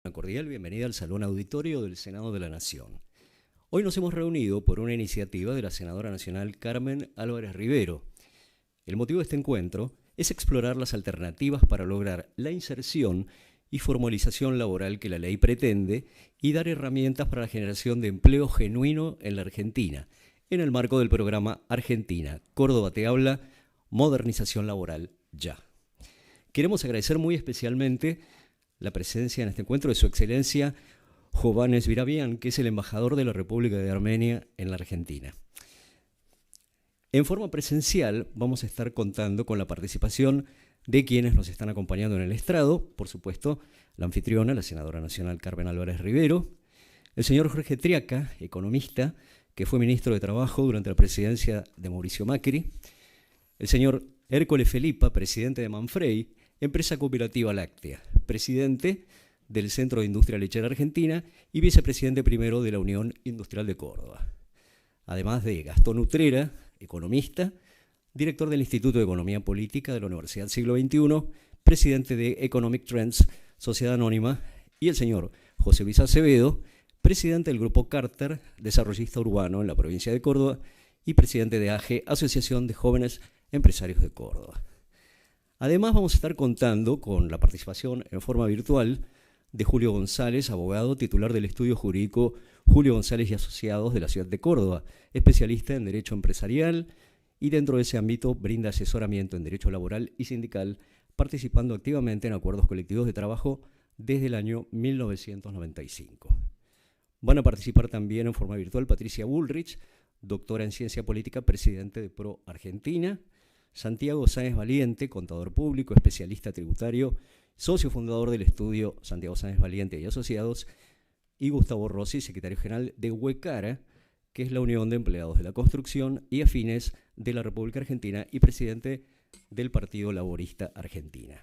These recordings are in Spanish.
Una cordial bienvenida al Salón Auditorio del Senado de la Nación. Hoy nos hemos reunido por una iniciativa de la senadora nacional Carmen Álvarez Rivero. El motivo de este encuentro es explorar las alternativas para lograr la inserción y formalización laboral que la ley pretende y dar herramientas para la generación de empleo genuino en la Argentina, en el marco del programa Argentina, Córdoba te habla, modernización laboral ya. Queremos agradecer muy especialmente la presencia en este encuentro de Su Excelencia Jovanes Virabian, que es el embajador de la República de Armenia en la Argentina. En forma presencial vamos a estar contando con la participación de quienes nos están acompañando en el estrado, por supuesto, la anfitriona, la senadora nacional Carmen Álvarez Rivero, el señor Jorge Triaca, economista, que fue ministro de Trabajo durante la presidencia de Mauricio Macri, el señor Hércules Felipa, presidente de Manfrey, empresa cooperativa láctea, presidente del Centro de Industria Lechera Argentina y vicepresidente primero de la Unión Industrial de Córdoba. Además de Gastón Utrera, economista, director del Instituto de Economía Política de la Universidad Siglo XXI, presidente de Economic Trends, Sociedad Anónima, y el señor José Luis Acevedo, presidente del Grupo Carter, desarrollista urbano en la provincia de Córdoba, y presidente de AGE, Asociación de Jóvenes Empresarios de Córdoba. Además, vamos a estar contando con la participación en forma virtual de Julio González, abogado titular del estudio jurídico Julio González y Asociados de la ciudad de Córdoba, especialista en Derecho Empresarial y dentro de ese ámbito brinda asesoramiento en Derecho Laboral y Sindical, participando activamente en acuerdos colectivos de trabajo desde el año 1995. Van a participar también en forma virtual Patricia Bullrich, doctora en Ciencia Política, presidente de PRO Argentina, Santiago Sáenz Valiente, contador público, especialista tributario, socio fundador del estudio Santiago Sáenz Valiente y Asociados, y Gustavo Rossi, secretario general de UECARA, que es la Unión de Empleados de la Construcción y Afines de la República Argentina y presidente del Partido Laborista Argentina.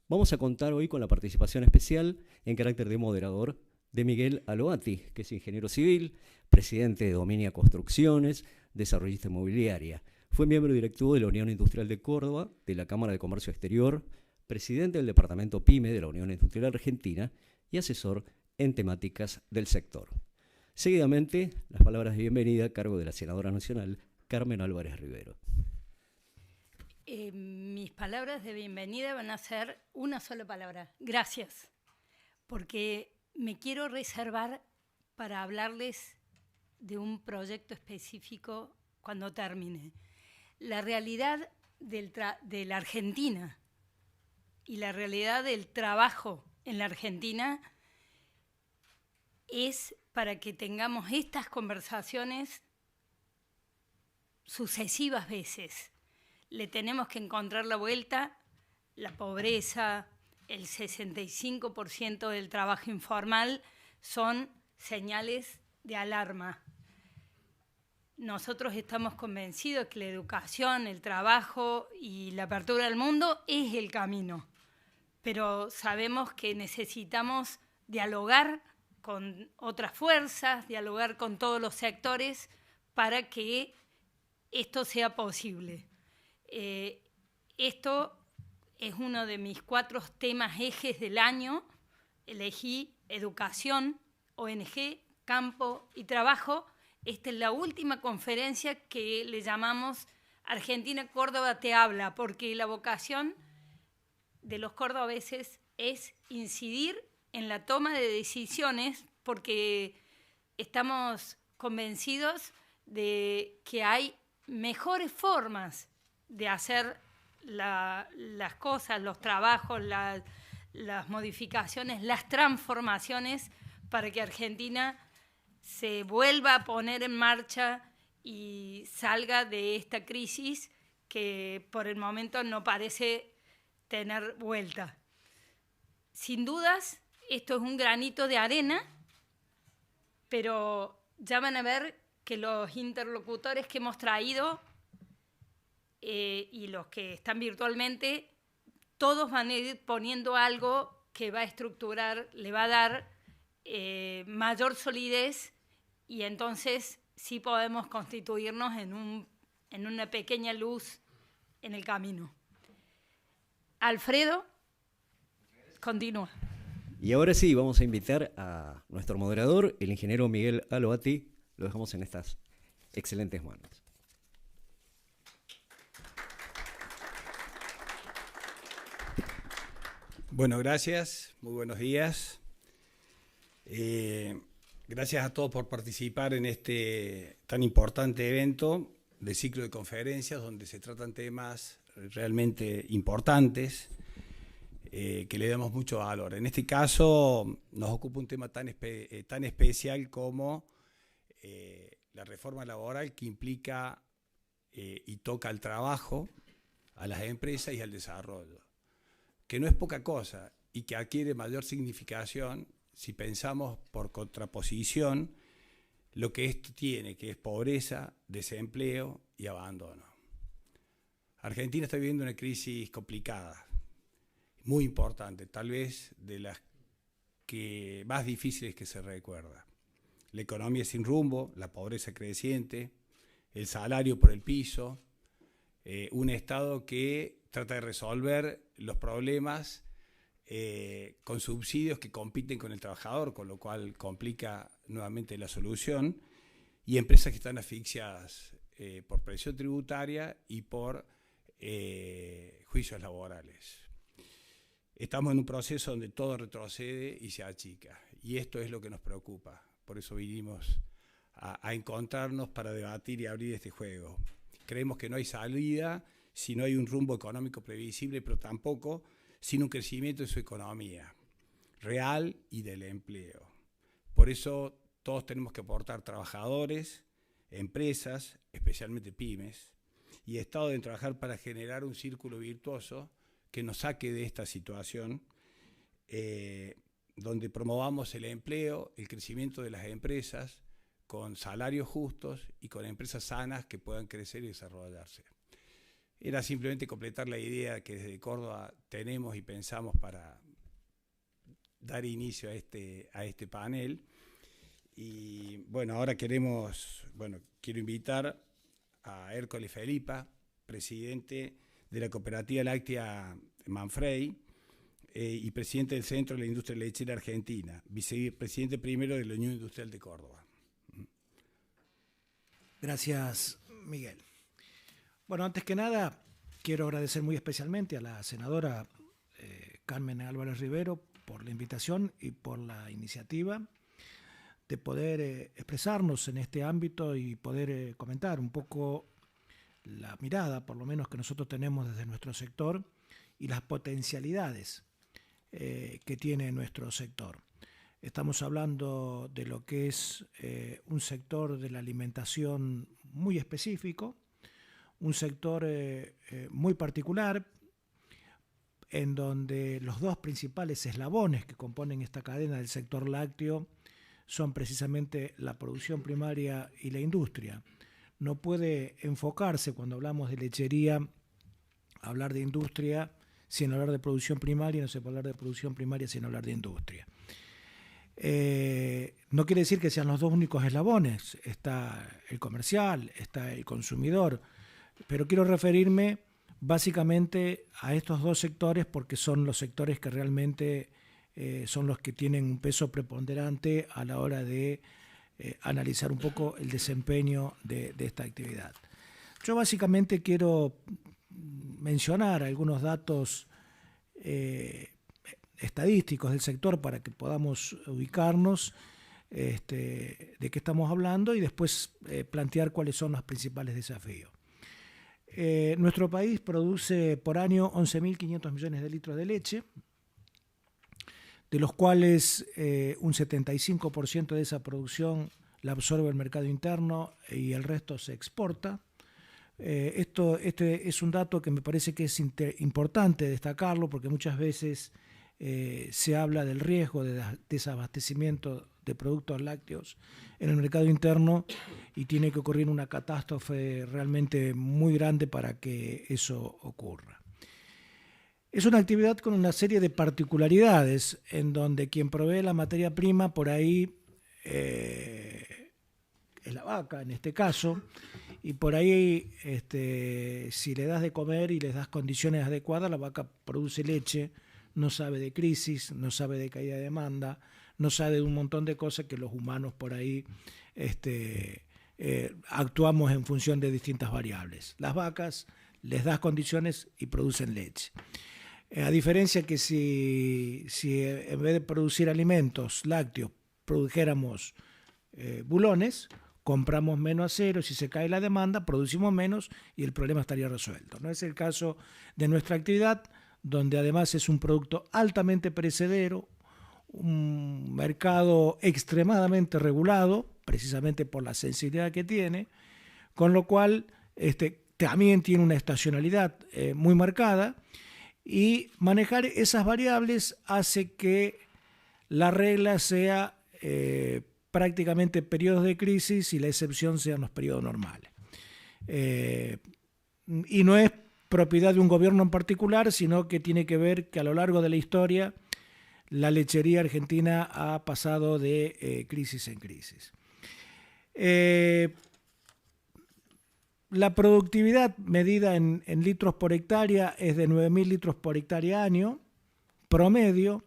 Vamos a contar hoy con la participación especial en carácter de moderador de Miguel Aloati, que es ingeniero civil, presidente de Dominia Construcciones, desarrollista inmobiliaria. Fue miembro directivo de la Unión Industrial de Córdoba, de la Cámara de Comercio Exterior, presidente del Departamento PYME de la Unión Industrial Argentina y asesor en temáticas del sector. Seguidamente, las palabras de bienvenida a cargo de la senadora nacional Carmen Álvarez Rivero. Mis palabras de bienvenida van a ser una sola palabra: gracias, porque me quiero reservar para hablarles de un proyecto específico cuando termine. La realidad de la Argentina y la realidad del trabajo en la Argentina es para que tengamos estas conversaciones sucesivas veces. Le tenemos que encontrar la vuelta. La pobreza, el 65% del trabajo informal son señales de alarma. Nosotros estamos convencidos que la educación, el trabajo y la apertura al mundo es el camino, pero sabemos que necesitamos dialogar con otras fuerzas, dialogar con todos los sectores para que esto sea posible. Esto es uno de mis 4 temas ejes del año. Elegí educación, ONG, campo y trabajo. Esta es la última conferencia que le llamamos Argentina, Córdoba te habla, porque la vocación de los cordobeses es incidir en la toma de decisiones, porque estamos convencidos de que hay mejores formas de hacer las cosas, los trabajos, las modificaciones, las transformaciones para que Argentina se vuelva a poner en marcha y salga de esta crisis que por el momento no parece tener vuelta. Sin dudas, esto es un granito de arena, pero ya van a ver que los interlocutores que hemos traído y los que están virtualmente, todos van a ir poniendo algo que va a estructurar, le va a dar mayor solidez, y entonces sí podemos constituirnos en una pequeña luz en el camino. Alfredo, continúa. Y ahora sí, vamos a invitar a nuestro moderador, el ingeniero Miguel Aloati. Lo dejamos en estas excelentes manos. Bueno, gracias. Muy buenos días. Gracias a todos por participar en este tan importante evento de ciclo de conferencias donde se tratan temas realmente importantes que le damos mucho valor. En este caso nos ocupa un tema tan especial como la reforma laboral que implica y toca al trabajo, a las empresas y al desarrollo, que no es poca cosa y que adquiere mayor significación si pensamos por contraposición lo que esto tiene, que es pobreza, desempleo y abandono. Argentina está viviendo una crisis complicada, muy importante, tal vez de las que más difíciles que se recuerda. La economía sin rumbo, la pobreza creciente, el salario por el piso, un Estado que trata de resolver los problemas con subsidios que compiten con el trabajador, con lo cual complica nuevamente la solución, y empresas que están asfixiadas por presión tributaria y por juicios laborales. Estamos en un proceso donde todo retrocede y se achica, y esto es lo que nos preocupa. Por eso vinimos a encontrarnos para debatir y abrir este juego. Creemos que no hay salida si no hay un rumbo económico previsible, pero tampoco sin un crecimiento de su economía real y del empleo. Por eso todos tenemos que aportar trabajadores, empresas, especialmente pymes, y Estado deben trabajar para generar un círculo virtuoso que nos saque de esta situación, donde promovamos el empleo, el crecimiento de las empresas, con salarios justos y con empresas sanas que puedan crecer y desarrollarse. Era simplemente completar la idea que desde Córdoba tenemos y pensamos para dar inicio a este panel. Y bueno, ahora quiero invitar a Hércules Felipa, presidente de la Cooperativa Láctea Manfrey y presidente del Centro de la Industria Lechera Argentina, vicepresidente primero de la Unión Industrial de Córdoba. Gracias, Miguel. Bueno, antes que nada, quiero agradecer muy especialmente a la senadora Carmen Álvarez Rivero por la invitación y por la iniciativa de poder expresarnos en este ámbito y poder comentar un poco la mirada, por lo menos que nosotros tenemos desde nuestro sector, y las potencialidades que tiene nuestro sector. Estamos hablando de lo que es un sector de la alimentación muy específico, un sector muy particular, en donde los dos principales eslabones que componen esta cadena del sector lácteo son precisamente la producción primaria y la industria. No puede enfocarse, cuando hablamos de lechería, hablar de industria sin hablar de producción primaria, no se puede hablar de producción primaria sin hablar de industria. No quiere decir que sean los dos únicos eslabones, está el comercial, está el consumidor, pero quiero referirme básicamente a estos dos sectores porque son los sectores que realmente son los que tienen un peso preponderante a la hora de analizar un poco el desempeño de esta actividad. Yo básicamente quiero mencionar algunos datos estadísticos del sector para que podamos ubicarnos de qué estamos hablando y después plantear cuáles son los principales desafíos. Nuestro país produce por año 11.500 millones de litros de leche, de los cuales un 75% de esa producción la absorbe el mercado interno y el resto se exporta. Este es un dato que me parece que es importante destacarlo porque muchas veces se habla del riesgo de desabastecimiento de productos lácteos en el mercado interno y tiene que ocurrir una catástrofe realmente muy grande para que eso ocurra. Es una actividad con una serie de particularidades en donde quien provee la materia prima por ahí es la vaca en este caso, y por ahí si le das de comer y les das condiciones adecuadas, la vaca produce leche, no sabe de crisis, no sabe de caída de demanda, no sabe de un montón de cosas que los humanos por ahí actuamos en función de distintas variables. Las vacas les das condiciones y producen leche. A diferencia que si en vez de producir alimentos lácteos produjéramos bulones, compramos menos acero, si se cae la demanda, producimos menos y el problema estaría resuelto. No es el caso de nuestra actividad, donde además es un producto altamente perecedero, un mercado extremadamente regulado, precisamente por la sensibilidad que tiene, con lo cual también tiene una estacionalidad muy marcada, y manejar esas variables hace que la regla sea prácticamente periodos de crisis y la excepción sean los periodos normales. Y no es propiedad de un gobierno en particular, sino que tiene que ver que a lo largo de la historia la lechería argentina ha pasado de crisis en crisis. La productividad medida en litros por hectárea es de 9.000 litros por hectárea año, promedio,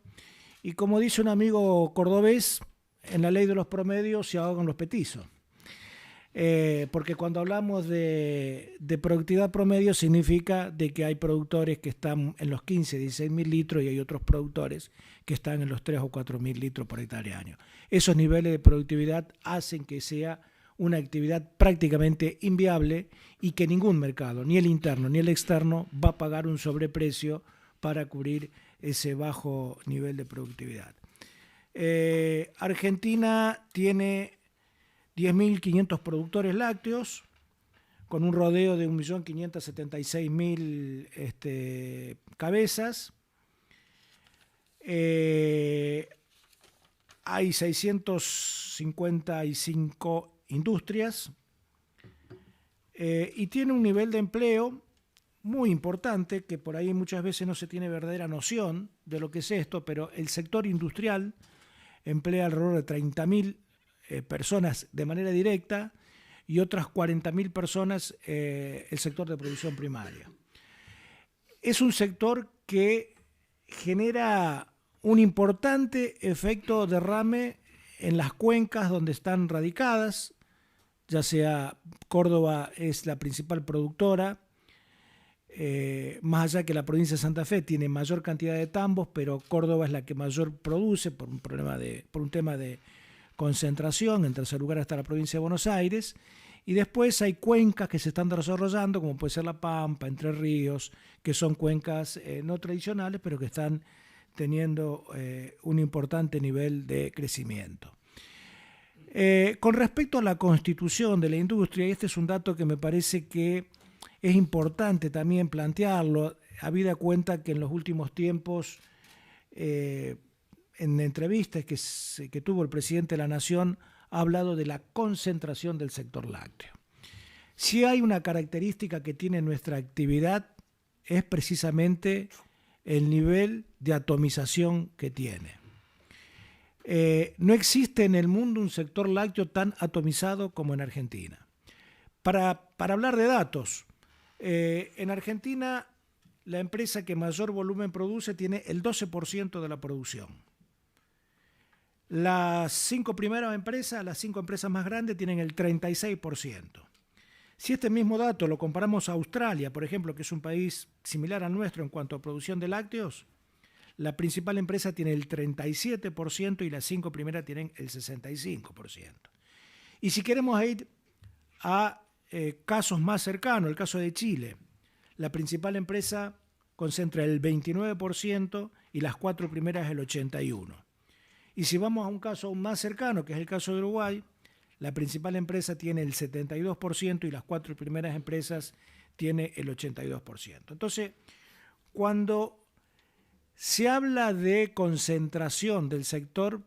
y como dice un amigo cordobés, en la ley de los promedios se ahogan los petizos. Porque cuando hablamos de productividad promedio significa de que hay productores que están en los 15, 16.000 litros y hay otros productores que están en los 3 o 4.000 litros por hectárea año. Esos niveles de productividad hacen que sea una actividad prácticamente inviable y que ningún mercado, ni el interno ni el externo, va a pagar un sobreprecio para cubrir ese bajo nivel de productividad. Argentina tiene 10.500 productores lácteos, con un rodeo de 1.576.000 cabezas. Hay 655 industrias y tiene un nivel de empleo muy importante, que por ahí muchas veces no se tiene verdadera noción de lo que es esto, pero el sector industrial emplea alrededor de 30.000 personas de manera directa y otras 40.000 personas el sector de producción primaria. Es un sector que genera un importante efecto derrame en las cuencas donde están radicadas, ya sea Córdoba es la principal productora, más allá que la provincia de Santa Fe tiene mayor cantidad de tambos, pero Córdoba es la que mayor produce por un tema de concentración. En tercer lugar está la provincia de Buenos Aires, y después hay cuencas que se están desarrollando, como puede ser La Pampa, Entre Ríos, que son cuencas no tradicionales, pero que están teniendo un importante nivel de crecimiento. Con respecto a la constitución de la industria, y este es un dato que me parece que es importante también plantearlo, habida cuenta que en los últimos tiempos, en entrevistas que tuvo el presidente de la Nación, ha hablado de la concentración del sector lácteo. Si hay una característica que tiene nuestra actividad, es precisamente el nivel de atomización que tiene. No existe en el mundo un sector lácteo tan atomizado como en Argentina. Para hablar de datos, en Argentina la empresa que mayor volumen produce tiene el 12% de la producción. Las cinco empresas más grandes tienen el 36%. Si este mismo dato lo comparamos a Australia, por ejemplo, que es un país similar al nuestro en cuanto a producción de lácteos, la principal empresa tiene el 37% y las 5 primeras tienen el 65%. Y si queremos ir a casos más cercanos, el caso de Chile, la principal empresa concentra el 29% y las 4 primeras el 81%. Y si vamos a un caso aún más cercano, que es el caso de Uruguay, la principal empresa tiene el 72% y las 4 primeras empresas tiene el 82%. Entonces, cuando se habla de concentración del sector,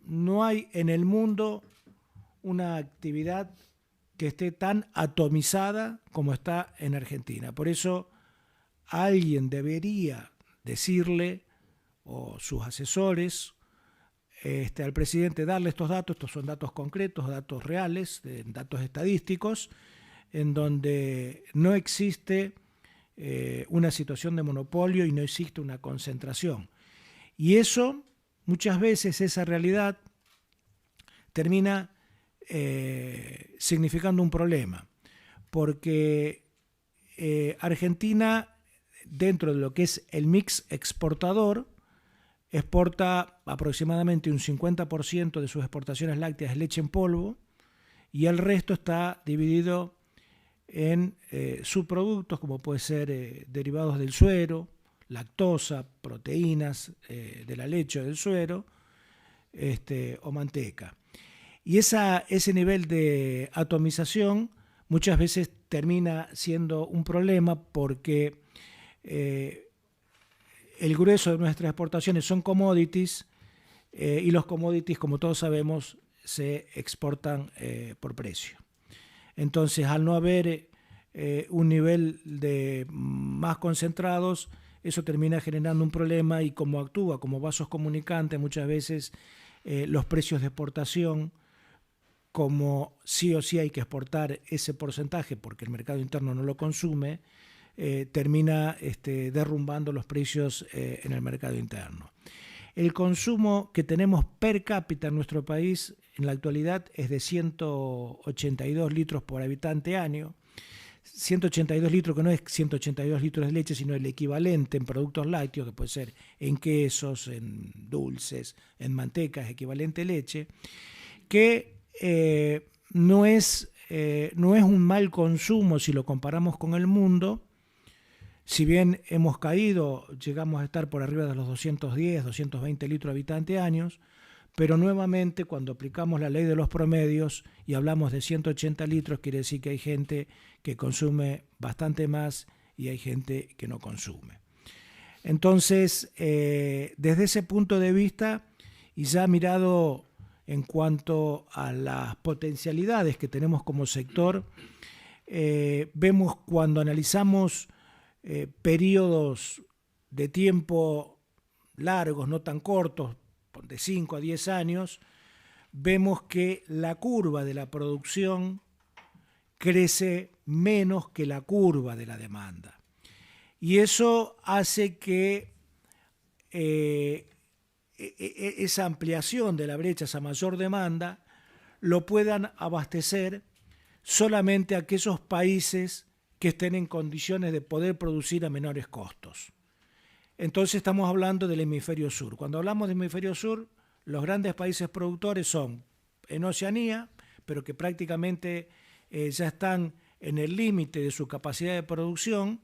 no hay en el mundo una actividad que esté tan atomizada como está en Argentina. Por eso alguien debería decirle, o sus asesores, al presidente, darle estos datos. Estos son datos concretos, datos reales, datos estadísticos, en donde no existe una situación de monopolio y no existe una concentración. Y eso, muchas veces, esa realidad termina significando un problema, porque Argentina, dentro de lo que es el mix exportador, exporta aproximadamente un 50% de sus exportaciones lácteas es leche en polvo, y el resto está dividido en subproductos como puede ser derivados del suero, lactosa, proteínas de la leche o del suero, o manteca. Y ese nivel de atomización muchas veces termina siendo un problema porque el grueso de nuestras exportaciones son commodities y los commodities, como todos sabemos, se exportan por precio. Entonces, al no haber un nivel de más concentrados, eso termina generando un problema, y como actúa como vasos comunicantes muchas veces los precios de exportación, como sí o sí hay que exportar ese porcentaje porque el mercado interno no lo consume, termina derrumbando los precios en el mercado interno. El consumo que tenemos per cápita en nuestro país en la actualidad es de 182 litros por habitante año. 182 litros, que no es 182 litros de leche, sino el equivalente en productos lácteos, que puede ser en quesos, en dulces, en mantecas, equivalente leche, que no es un mal consumo si lo comparamos con el mundo. Si bien hemos caído, llegamos a estar por arriba de los 210, 220 litros habitante años, pero nuevamente cuando aplicamos la ley de los promedios y hablamos de 180 litros, quiere decir que hay gente que consume bastante más y hay gente que no consume. Entonces, desde ese punto de vista, y ya mirado en cuanto a las potencialidades que tenemos como sector, vemos cuando analizamos periodos de tiempo largos, no tan cortos, de 5 a 10 años, vemos que la curva de la producción crece menos que la curva de la demanda. Y eso hace que esa ampliación de la brecha, esa mayor demanda, lo puedan abastecer solamente aquellos países que estén en condiciones de poder producir a menores costos. Entonces estamos hablando del hemisferio sur. Cuando hablamos del hemisferio sur, los grandes países productores son en Oceanía, pero que prácticamente ya están en el límite de su capacidad de producción,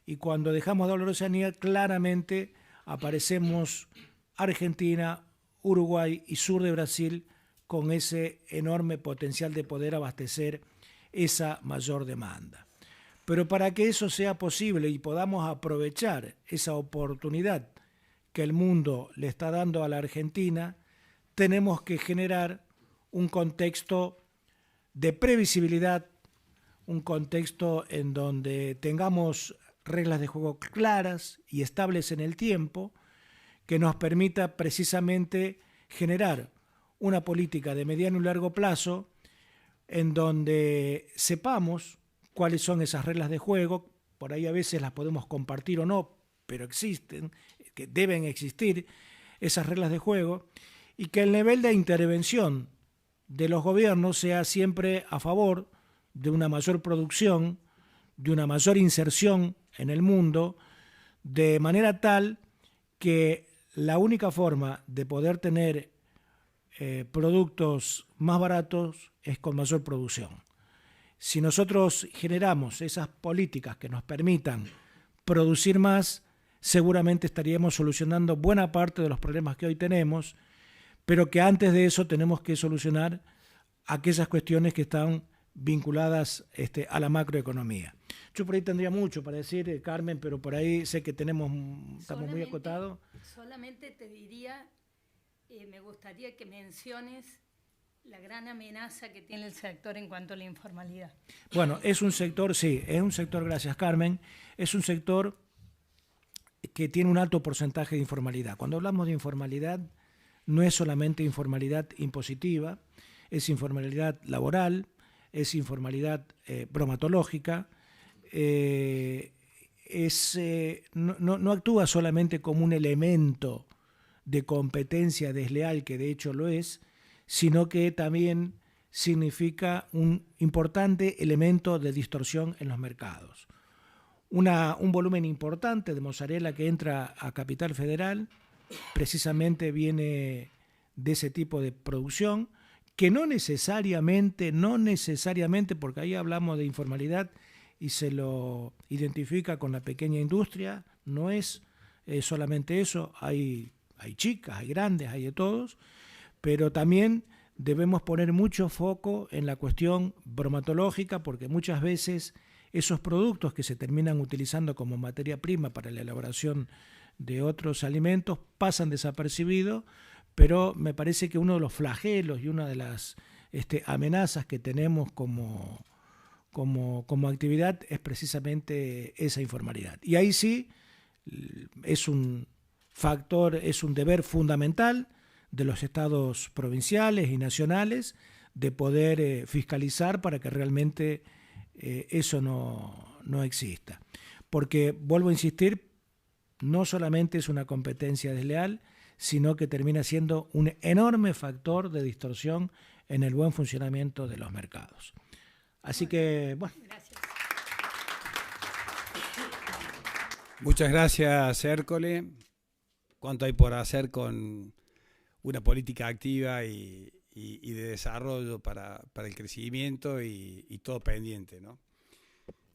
y cuando dejamos de hablar de Oceanía, claramente aparecemos Argentina, Uruguay y sur de Brasil con ese enorme potencial de poder abastecer esa mayor demanda. Pero para que eso sea posible y podamos aprovechar esa oportunidad que el mundo le está dando a la Argentina, tenemos que generar un contexto de previsibilidad, un contexto en donde tengamos reglas de juego claras y estables en el tiempo, que nos permita precisamente generar una política de mediano y largo plazo en donde sepamos cuáles son esas reglas de juego. Por ahí a veces las podemos compartir o no, pero existen, que deben existir esas reglas de juego, y que el nivel de intervención de los gobiernos sea siempre a favor de una mayor producción, de una mayor inserción en el mundo, de manera tal que la única forma de poder tener productos más baratos es con mayor producción. Si nosotros generamos esas políticas que nos permitan producir más, seguramente estaríamos solucionando buena parte de los problemas que hoy tenemos, pero que antes de eso tenemos que solucionar aquellas cuestiones que están vinculadas a la macroeconomía. Yo por ahí tendría mucho para decir, Carmen, pero por ahí sé que estamos muy acotados. Solamente te diría, me gustaría que menciones la gran amenaza que tiene el sector en cuanto a la informalidad. Bueno, es un sector, sí, es un sector, gracias Carmen, es un sector que tiene un alto porcentaje de informalidad. Cuando hablamos de informalidad, no es solamente informalidad impositiva, es informalidad laboral, es informalidad bromatológica, no actúa solamente como un elemento de competencia desleal, que de hecho lo es, sino que también significa un importante elemento de distorsión en los mercados. Un volumen importante de mozzarella que entra a Capital Federal precisamente viene de ese tipo de producción, que no necesariamente, porque ahí hablamos de informalidad y se lo identifica con la pequeña industria, no es solamente eso, hay chicas, hay grandes, hay de todos, pero también debemos poner mucho foco en la cuestión bromatológica, porque muchas veces esos productos que se terminan utilizando como materia prima para la elaboración de otros alimentos pasan desapercibidos, pero me parece que uno de los flagelos y una de las amenazas que tenemos como actividad es precisamente esa informalidad. Y ahí sí es un factor, es un deber fundamental de los estados provinciales y nacionales de poder fiscalizar para que realmente eso no exista. Porque, vuelvo a insistir, no solamente es una competencia desleal, sino que termina siendo un enorme factor de distorsión en el buen funcionamiento de los mercados. Así que, bueno. Gracias. Muchas gracias, Hércole. ¿Cuánto hay por hacer con una política activa y de desarrollo para el crecimiento y todo pendiente, ¿no?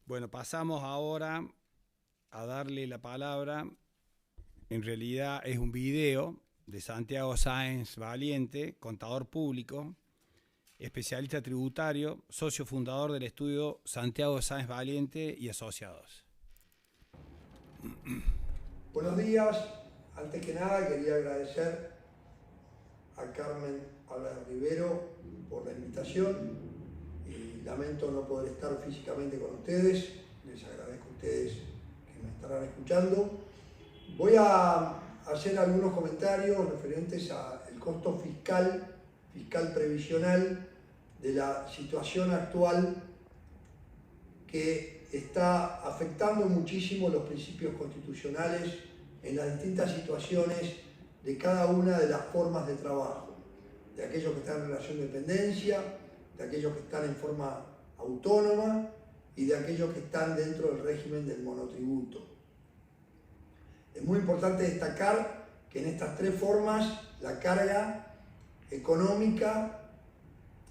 Bueno, pasamos ahora a darle la palabra. En realidad es un video de Santiago Sáenz Valiente, contador público, especialista tributario, socio fundador del estudio Santiago Sáenz Valiente y Asociados. Buenos días. Antes que nada quería agradecer a Carmen Álvarez Rivero por la invitación y lamento no poder estar físicamente con ustedes. Les agradezco a ustedes que me estarán escuchando. Voy a hacer algunos comentarios referentes al costo fiscal previsional de la situación actual que está afectando muchísimo los principios constitucionales en las distintas situaciones de cada una de las formas de trabajo, de aquellos que están en relación de dependencia, de aquellos que están en forma autónoma y de aquellos que están dentro del régimen del monotributo. Es muy importante destacar que en estas tres formas la carga económica,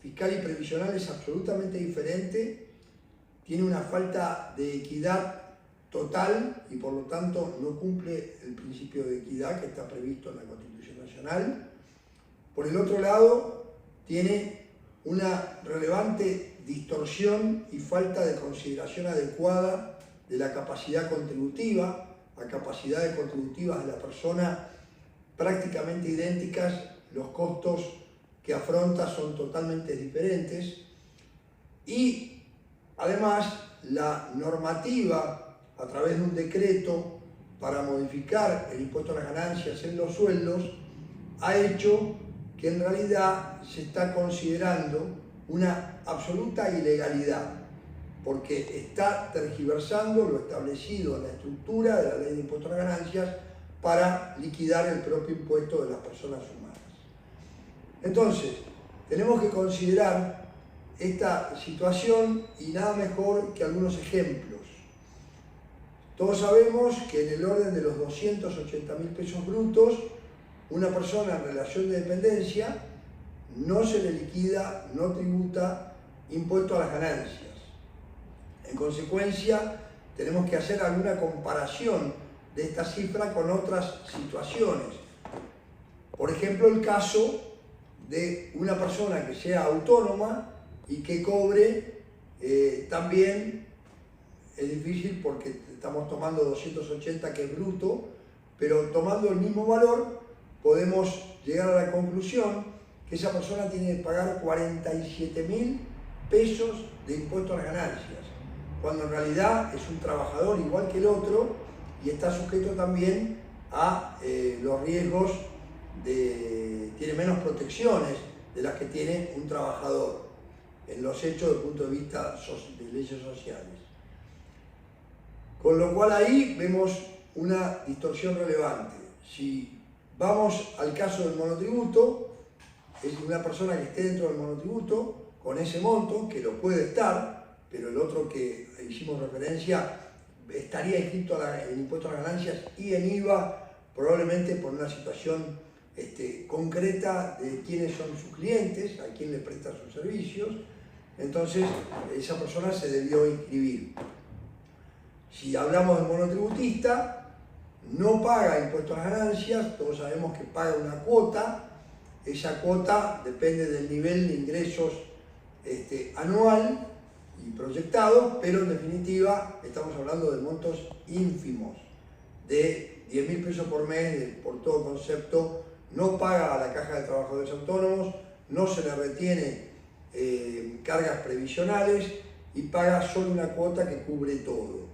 fiscal y previsional es absolutamente diferente, tiene una falta de equidad total y por lo tanto no cumple el principio de equidad que está previsto en la Constitución Nacional. Por el otro lado, tiene una relevante distorsión y falta de consideración adecuada de la capacidad contributiva, a capacidades contributivas de la persona prácticamente idénticas, los costos que afronta son totalmente diferentes y además la normativa a través de un decreto para modificar el impuesto a las ganancias en los sueldos ha hecho que en realidad se está considerando una absoluta ilegalidad, porque está tergiversando lo establecido en la estructura de la ley de impuesto a las ganancias para liquidar el propio impuesto de las personas humanas. Entonces, tenemos que considerar esta situación y nada mejor que algunos ejemplos. Todos sabemos que en el orden de los 280.000 pesos brutos, una persona en relación de dependencia no se le liquida, no tributa impuesto a las ganancias. En consecuencia, tenemos que hacer alguna comparación de esta cifra con otras situaciones. Por ejemplo, el caso de una persona que sea autónoma y que cobre también, es difícil porque estamos tomando 280 que es bruto, pero tomando el mismo valor podemos llegar a la conclusión que esa persona tiene que pagar 47.000 pesos de impuesto a las ganancias, cuando en realidad es un trabajador igual que el otro y está sujeto también a los riesgos tiene menos protecciones de las que tiene un trabajador en los hechos desde el punto de vista de leyes sociales. Con lo cual ahí vemos una distorsión relevante. Si Vamos al caso del monotributo. Es una persona que esté dentro del monotributo con ese monto, que lo puede estar, pero el otro que hicimos referencia estaría inscrito en impuesto a las ganancias y en IVA, probablemente por una situación concreta de quiénes son sus clientes, a quién le presta sus servicios. Entonces esa persona se debió inscribir. Si hablamos del monotributista, no paga impuesto a las ganancias, todos sabemos que paga una cuota. Esa cuota depende del nivel de ingresos anual y proyectado, pero en definitiva estamos hablando de montos ínfimos, de 10.000 pesos por mes, por todo concepto. No paga a la Caja de Trabajadores Autónomos, no se le retiene cargas previsionales y paga solo una cuota que cubre todo.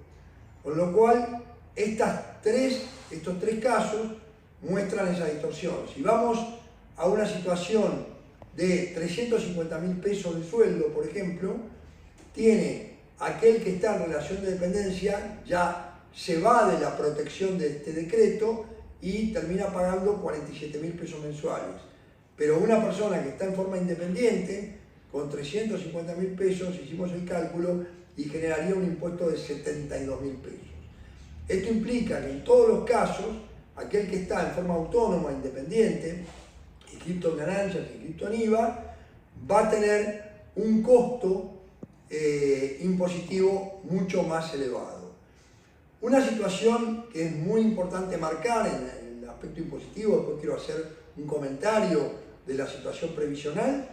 Con lo cual, estos tres casos muestran esa distorsión. Si vamos a una situación de 350.000 pesos de sueldo, por ejemplo, tiene aquel que está en relación de dependencia, ya se va de la protección de este decreto y termina pagando 47.000 pesos mensuales. Pero una persona que está en forma independiente, con 350.000 pesos, hicimos el cálculo y generaría un impuesto de 72.000 pesos. Esto implica que en todos los casos, aquel que está en forma autónoma, independiente, inscrito en ganancias, inscrito en IVA, va a tener un costo impositivo mucho más elevado. Una situación que es muy importante marcar en el aspecto impositivo, después quiero hacer un comentario de la situación previsional,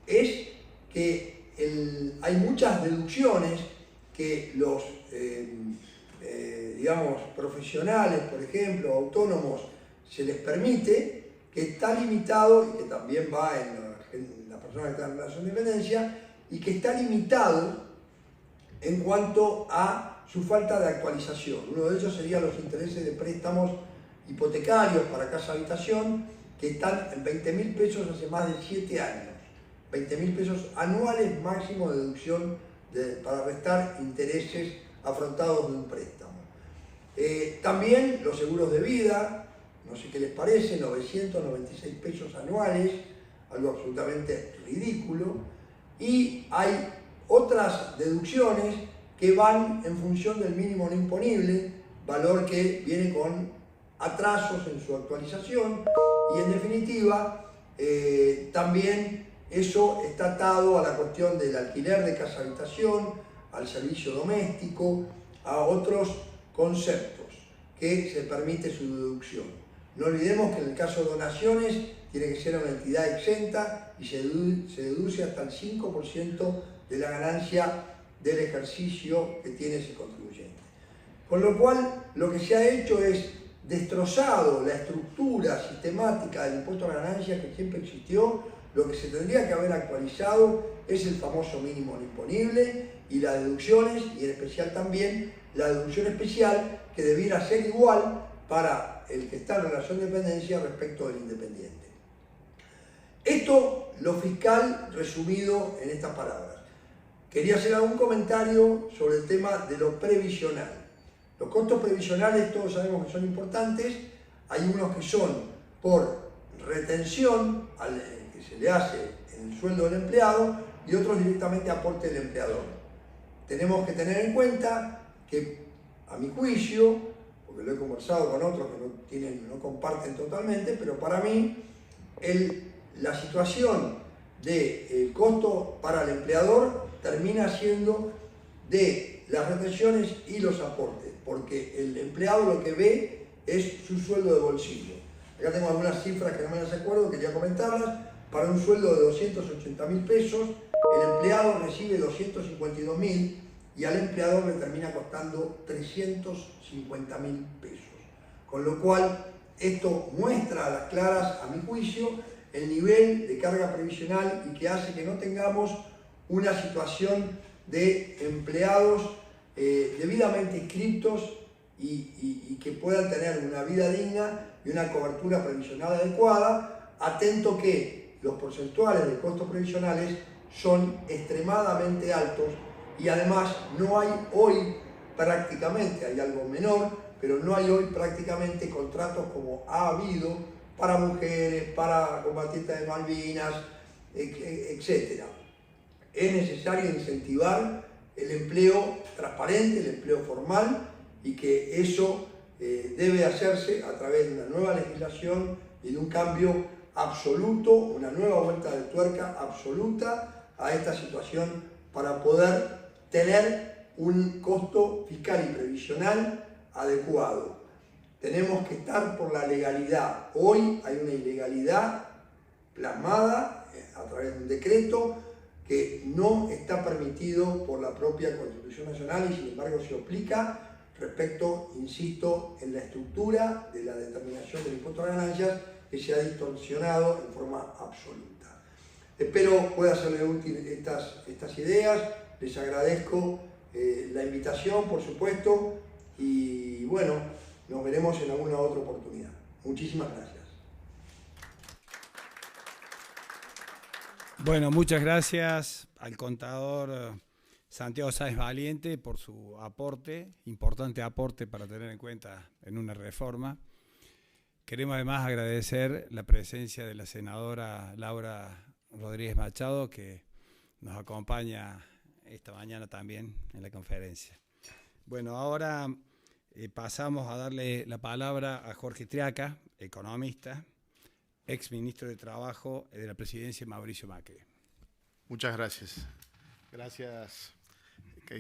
es que hay muchas deducciones que los profesionales, por ejemplo, autónomos, se les permite, que está limitado, y que también va en la persona que está en relación de dependencia, y que está limitado en cuanto a su falta de actualización. Uno de ellos sería los intereses de préstamos hipotecarios para casa-habitación, que están en 20.000 pesos hace más de 7 años. 20.000 pesos anuales máximo de deducción para restar intereses afrontados de un préstamo. También los seguros de vida, no sé qué les parece, 996 pesos anuales, algo absolutamente ridículo. Y hay otras deducciones que van en función del mínimo no imponible, valor que viene con atrasos en su actualización, y en definitiva también eso está atado a la cuestión del alquiler de casa-habitación, al servicio doméstico, a otros conceptos que se permite su deducción. No olvidemos que en el caso de donaciones tiene que ser una entidad exenta y se deduce hasta el 5% de la ganancia del ejercicio que tiene ese contribuyente. Con lo cual, lo que se ha hecho es destrozado la estructura sistemática del impuesto a la ganancia que siempre existió. Lo que se tendría que haber actualizado es el famoso mínimo no imponible y las deducciones, y en especial también la deducción especial, que debiera ser igual para el que está en relación de dependencia respecto del independiente. Esto, lo fiscal resumido en estas palabras. Quería hacer algún comentario sobre el tema de lo previsional. Los costos previsionales todos sabemos que son importantes. Hay unos que son por retención que se le hace en el sueldo del empleado y otros directamente aporte del empleador. Tenemos que tener en cuenta que, a mi juicio, porque lo he conversado con otros que no comparten totalmente, pero para mí la situación del costo para el empleador termina siendo de las retenciones y los aportes, porque el empleado lo que ve es su sueldo de bolsillo. Acá tengo algunas cifras que no me las acuerdo, quería comentarlas. Para un sueldo de 280.000 pesos, el empleado recibe 252.000 y al empleador le termina costando 350.000 pesos. Con lo cual, esto muestra a las claras, a mi juicio, el nivel de carga previsional y que hace que no tengamos una situación de empleados debidamente inscritos y que puedan tener una vida digna y una cobertura previsional adecuada, atento que los porcentuales de costos previsionales son extremadamente altos y además no hay hoy prácticamente, hay algo menor, pero no hay hoy prácticamente contratos como ha habido para mujeres, para combatientes de Malvinas, etc. Es necesario incentivar el empleo transparente, el empleo formal, y que eso debe hacerse a través de una nueva legislación y de un cambio absoluto, una nueva vuelta de tuerca absoluta a esta situación para poder tener un costo fiscal y previsional adecuado. Tenemos que estar por la legalidad. Hoy hay una ilegalidad plasmada a través de un decreto que no está permitido por la propia Constitución Nacional y sin embargo se aplica respecto, insisto, en la estructura de la determinación del impuesto a ganancias, que se ha distorsionado en forma absoluta. Espero pueda serle útil estas ideas, les agradezco la invitación, por supuesto, y bueno, nos veremos en alguna otra oportunidad. Muchísimas gracias. Bueno, muchas gracias al contador Santiago Sáenz Valiente por su aporte, importante aporte para tener en cuenta en una reforma. Queremos además agradecer la presencia de la senadora Laura Rodríguez Machado, que nos acompaña esta mañana también en la conferencia. Bueno, ahora pasamos a darle la palabra a Jorge Triaca, economista, ex ministro de Trabajo de la presidencia de Mauricio Macri. Muchas gracias. Gracias,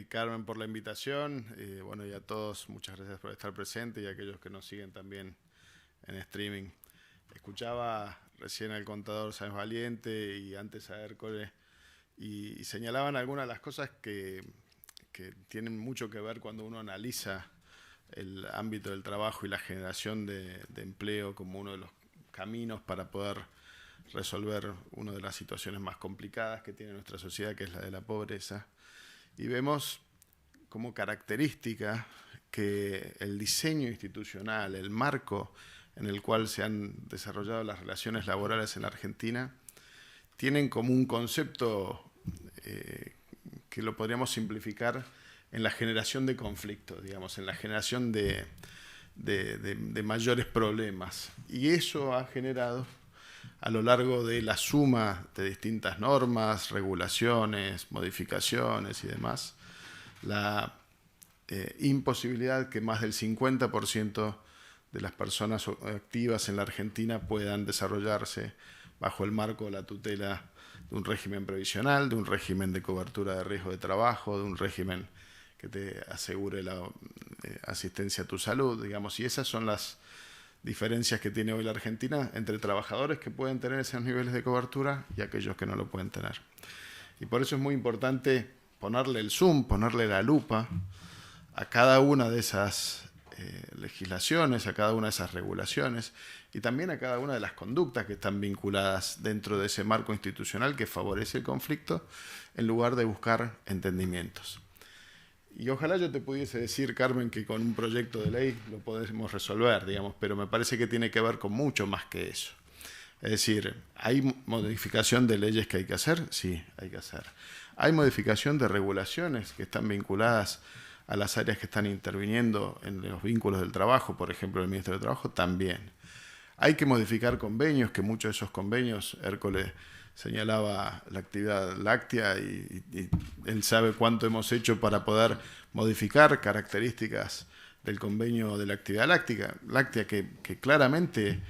Carmen, por la invitación. Bueno, y a todos, muchas gracias por estar presentes y a aquellos que nos siguen también en streaming. Escuchaba recién al contador Sáenz Valiente y antes a Hércules y señalaban algunas de las cosas que tienen mucho que ver cuando uno analiza el ámbito del trabajo y la generación de empleo como uno de los caminos para poder resolver una de las situaciones más complicadas que tiene nuestra sociedad, que es la de la pobreza. Y vemos como característica que el diseño institucional, el marco en el cual se han desarrollado las relaciones laborales en la Argentina, tienen como un concepto que lo podríamos simplificar en la generación de conflictos, digamos, en la generación de mayores problemas. Y eso ha generado, a lo largo de la suma de distintas normas, regulaciones, modificaciones y demás, la imposibilidad que más del 50% de las personas activas en la Argentina puedan desarrollarse bajo el marco de la tutela de un régimen previsional, de un régimen de cobertura de riesgo de trabajo, de un régimen que te asegure la asistencia a tu salud, digamos. Y esas son las diferencias que tiene hoy la Argentina entre trabajadores que pueden tener esos niveles de cobertura y aquellos que no lo pueden tener. Y por eso es muy importante ponerle el zoom, ponerle la lupa a cada una de esas legislaciones, a cada una de esas regulaciones y también a cada una de las conductas que están vinculadas dentro de ese marco institucional que favorece el conflicto en lugar de buscar entendimientos. Y ojalá yo te pudiese decir, Carmen, que con un proyecto de ley lo podemos resolver, digamos, pero me parece que tiene que ver con mucho más que eso. Es decir, ¿hay modificación de leyes que hay que hacer? Sí, hay que hacer. ¿Hay modificación de regulaciones que están vinculadas a las áreas que están interviniendo en los vínculos del trabajo, por ejemplo, el Ministerio de Trabajo? También. ¿Hay que modificar convenios? Que muchos de esos convenios, Hércules señalaba la actividad láctea y él sabe cuánto hemos hecho para poder modificar características del convenio de la actividad láctea que claramente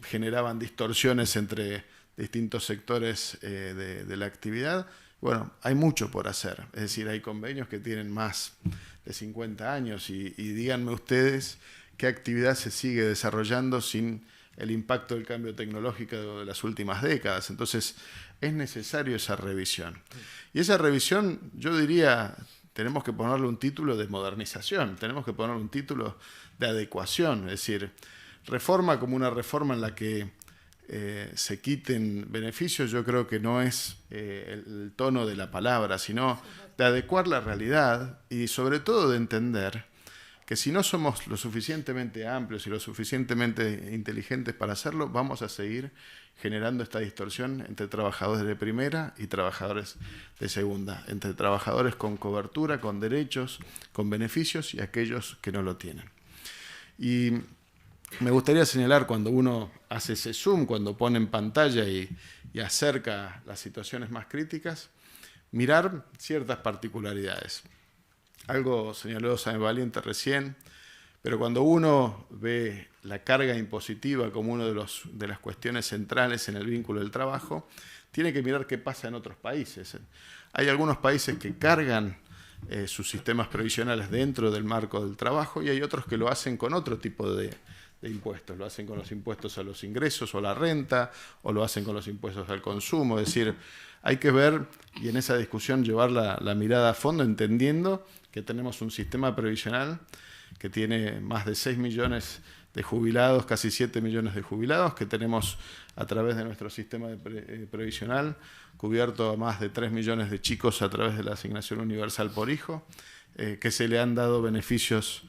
generaban distorsiones entre distintos sectores de la actividad. Bueno, hay mucho por hacer, es decir, hay convenios que tienen más de 50 años y díganme ustedes qué actividad se sigue desarrollando sin el impacto del cambio tecnológico de las últimas décadas. Entonces, es necesario esa revisión. Y esa revisión, yo diría, tenemos que ponerle un título de modernización, tenemos que ponerle un título de adecuación, es decir, reforma como una reforma en la que se quiten beneficios, yo creo que no es el tono de la palabra, sino de adecuar la realidad y sobre todo de entender que si no somos lo suficientemente amplios y lo suficientemente inteligentes para hacerlo, vamos a seguir generando esta distorsión entre trabajadores de primera y trabajadores de segunda, entre trabajadores con cobertura, con derechos, con beneficios y aquellos que no lo tienen. Y me gustaría señalar cuando uno hace ese zoom, cuando pone en pantalla y acerca las situaciones más críticas, mirar ciertas particularidades. Algo señaló Sáenz Valiente recién, pero cuando uno ve la carga impositiva como una de las cuestiones centrales en el vínculo del trabajo, tiene que mirar qué pasa en otros países. Hay algunos países que cargan sus sistemas previsionales dentro del marco del trabajo y hay otros que lo hacen con otro tipo de impuestos. Lo hacen con los impuestos a los ingresos o la renta, o lo hacen con los impuestos al consumo. Es decir, hay que ver y en esa discusión llevar la mirada a fondo, entendiendo que tenemos un sistema previsional que tiene más de 6 millones de jubilados, casi 7 millones de jubilados, que tenemos a través de nuestro sistema previsional cubierto a más de 3 millones de chicos a través de la asignación universal por hijo, que se le han dado beneficios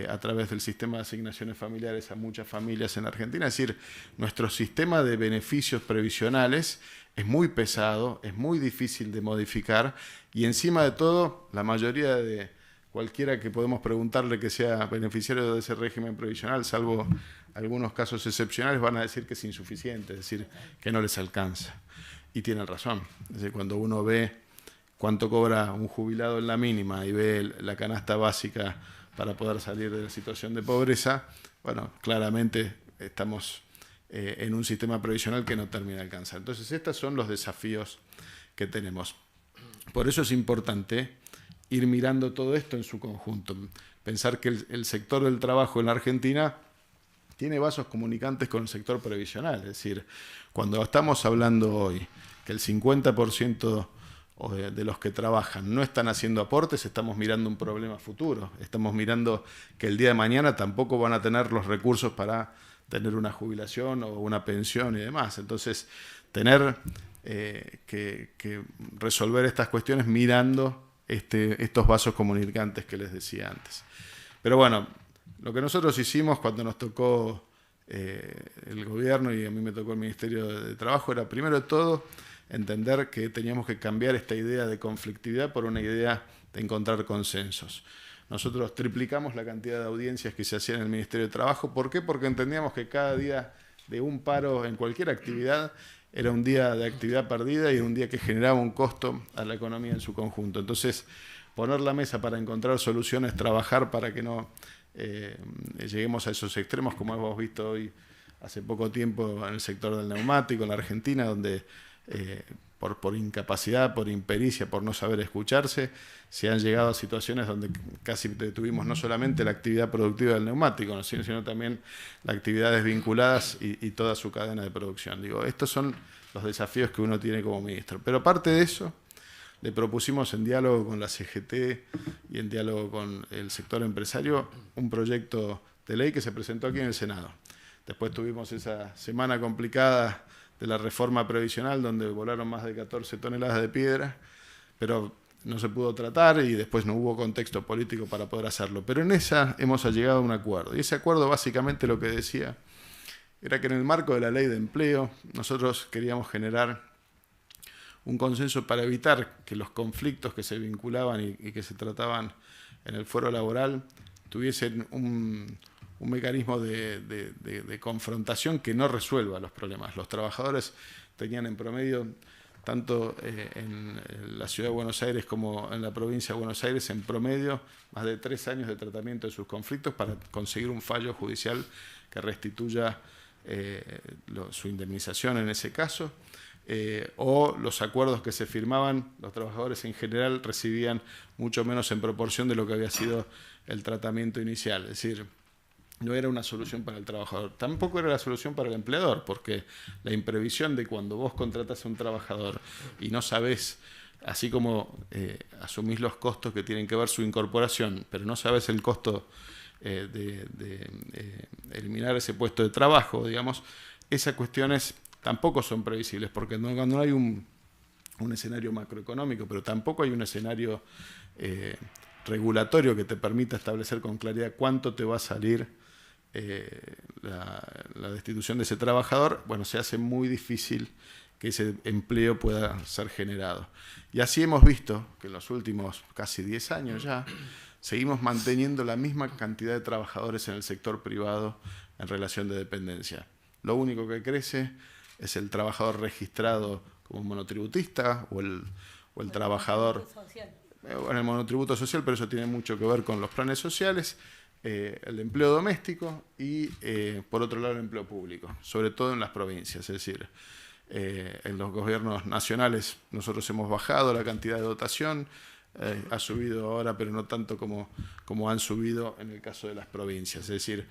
a través del sistema de asignaciones familiares a muchas familias en Argentina. Es decir, nuestro sistema de beneficios previsionales es muy pesado, es muy difícil de modificar y encima de todo, la mayoría de cualquiera que podemos preguntarle que sea beneficiario de ese régimen previsional, salvo algunos casos excepcionales, van a decir que es insuficiente, es decir, que no les alcanza. Y tienen razón. Es decir, cuando uno ve cuánto cobra un jubilado en la mínima y ve la canasta básica para poder salir de la situación de pobreza, bueno, claramente estamos en un sistema previsional que no termina de alcanzar. Entonces, estos son los desafíos que tenemos. Por eso es importante ir mirando todo esto en su conjunto. Pensar que el sector del trabajo en la Argentina tiene vasos comunicantes con el sector previsional. Es decir, cuando estamos hablando hoy que el 50% de los que trabajan no están haciendo aportes, estamos mirando un problema futuro. Estamos mirando que el día de mañana tampoco van a tener los recursos para tener una jubilación o una pensión y demás. Entonces, tener que resolver estas cuestiones mirando estos vasos comunicantes que les decía antes. Pero bueno, lo que nosotros hicimos cuando nos tocó el gobierno y a mí me tocó el Ministerio de Trabajo era, primero de todo, entender que teníamos que cambiar esta idea de conflictividad por una idea de encontrar consensos. Nosotros triplicamos la cantidad de audiencias que se hacían en el Ministerio de Trabajo. ¿Por qué? Porque entendíamos que cada día de un paro en cualquier actividad era un día de actividad perdida y un día que generaba un costo a la economía en su conjunto. Entonces, poner la mesa para encontrar soluciones, trabajar para que no lleguemos a esos extremos, como hemos visto hoy hace poco tiempo en el sector del neumático, en la Argentina, donde por incapacidad, por impericia, por no saber escucharse, se han llegado a situaciones donde casi detuvimos no solamente la actividad productiva del neumático, ¿no? sino también las actividades vinculadas y toda su cadena de producción. Digo, estos son los desafíos que uno tiene como ministro. Pero aparte de eso, le propusimos en diálogo con la CGT y en diálogo con el sector empresario un proyecto de ley que se presentó aquí en el Senado. Después tuvimos esa semana complicada de la reforma previsional, donde volaron más de 14 toneladas de piedra, pero no se pudo tratar y después no hubo contexto político para poder hacerlo. Pero en esa hemos llegado a un acuerdo. Y ese acuerdo básicamente lo que decía era que en el marco de la ley de empleo nosotros queríamos generar un consenso para evitar que los conflictos que se vinculaban y que se trataban en el fuero laboral tuviesen un mecanismo de confrontación que no resuelva los problemas. Los trabajadores tenían en promedio, tanto en la Ciudad de Buenos Aires como en la provincia de Buenos Aires, en promedio, más de 3 años de tratamiento de sus conflictos para conseguir un fallo judicial que restituya su indemnización en ese caso. O los acuerdos que se firmaban, los trabajadores en general recibían mucho menos en proporción de lo que había sido el tratamiento inicial. Es decir, no era una solución para el trabajador, tampoco era la solución para el empleador, porque la imprevisión de cuando vos contratás a un trabajador y no sabés, así como asumís los costos que tienen que ver su incorporación, pero no sabés el costo de eliminar ese puesto de trabajo, digamos, esas cuestiones tampoco son previsibles, porque no hay un escenario macroeconómico, pero tampoco hay un escenario regulatorio que te permita establecer con claridad cuánto te va a salir la destitución de ese trabajador. Bueno, se hace muy difícil que ese empleo pueda ser generado. Y así hemos visto que en los últimos casi 10 años ya seguimos manteniendo la misma cantidad de trabajadores en el sector privado en relación de dependencia. Lo único que crece es el trabajador registrado como monotributista o el trabajador en el monotributo social, pero eso tiene mucho que ver con los planes sociales, el empleo doméstico y, por otro lado, el empleo público, sobre todo en las provincias. Es decir, en los gobiernos nacionales nosotros hemos bajado la cantidad de dotación, ha subido ahora, pero no tanto como han subido en el caso de las provincias. Es decir,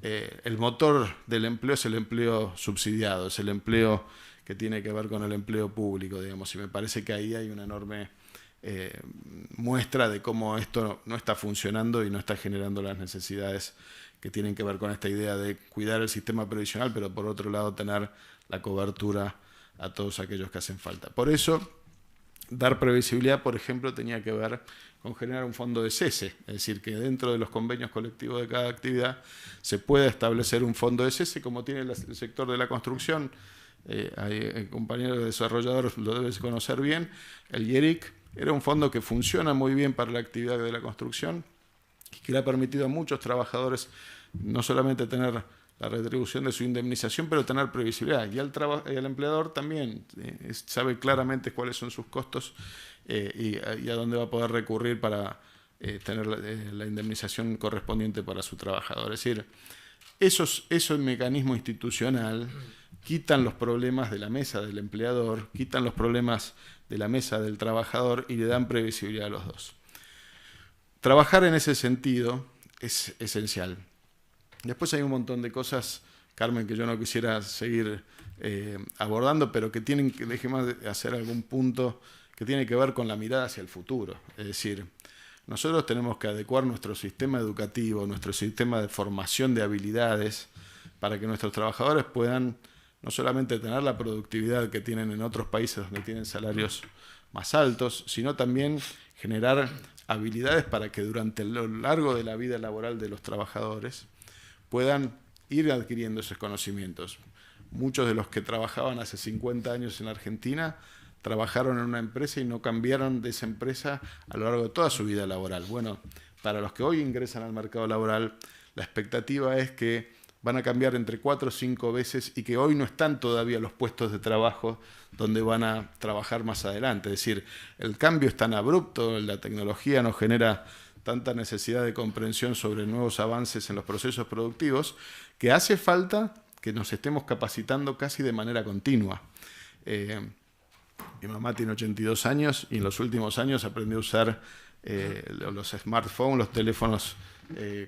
el motor del empleo es el empleo subsidiado, es el empleo que tiene que ver con el empleo público, digamos, y me parece que ahí hay una enorme muestra de cómo esto no está funcionando y no está generando las necesidades que tienen que ver con esta idea de cuidar el sistema previsional, pero por otro lado tener la cobertura a todos aquellos que hacen falta. Por eso, dar previsibilidad, por ejemplo, tenía que ver con generar un fondo de cese, es decir, que dentro de los convenios colectivos de cada actividad se pueda establecer un fondo de cese, como tiene el sector de la construcción. Hay compañeros desarrolladores lo debes conocer bien. El IERIC era un fondo que funciona muy bien para la actividad de la construcción y que le ha permitido a muchos trabajadores no solamente tener la retribución de su indemnización, pero tener previsibilidad. Y al empleador también sabe claramente cuáles son sus costos y a dónde va a poder recurrir para tener la indemnización correspondiente para su trabajador. Es decir, eso en mecanismo institucional quitan los problemas de la mesa del empleador, quitan los problemas de la mesa del trabajador y le dan previsibilidad a los dos. Trabajar en ese sentido es esencial. Después hay un montón de cosas, Carmen, que yo no quisiera seguir abordando, pero que tienen que, déjeme hacer algún punto que tiene que ver con la mirada hacia el futuro. Es decir, nosotros tenemos que adecuar nuestro sistema educativo, nuestro sistema de formación de habilidades, para que nuestros trabajadores puedan no solamente tener la productividad que tienen en otros países donde tienen salarios más altos, sino también generar habilidades para que durante lo largo de la vida laboral de los trabajadores puedan ir adquiriendo esos conocimientos. Muchos de los que trabajaban hace 50 años en Argentina trabajaron en una empresa y no cambiaron de esa empresa a lo largo de toda su vida laboral. Bueno, para los que hoy ingresan al mercado laboral, la expectativa es que van a cambiar entre 4 o 5 veces y que hoy no están todavía los puestos de trabajo donde van a trabajar más adelante. Es decir, el cambio es tan abrupto, la tecnología nos genera tanta necesidad de comprensión sobre nuevos avances en los procesos productivos, que hace falta que nos estemos capacitando casi de manera continua. Mi mamá tiene 82 años y en los últimos años aprendió a usar los smartphones, los teléfonos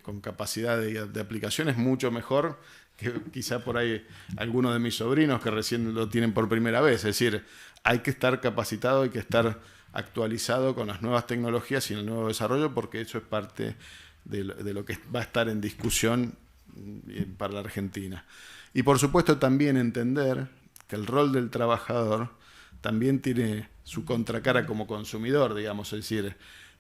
con capacidad de aplicaciones mucho mejor que quizá por ahí algunos de mis sobrinos que recién lo tienen por primera vez. Es decir, hay que estar capacitado, hay que estar actualizado con las nuevas tecnologías y el nuevo desarrollo, porque eso es parte de lo que va a estar en discusión para la Argentina. Y por supuesto también entender que el rol del trabajador también tiene su contracara como consumidor, digamos, es decir,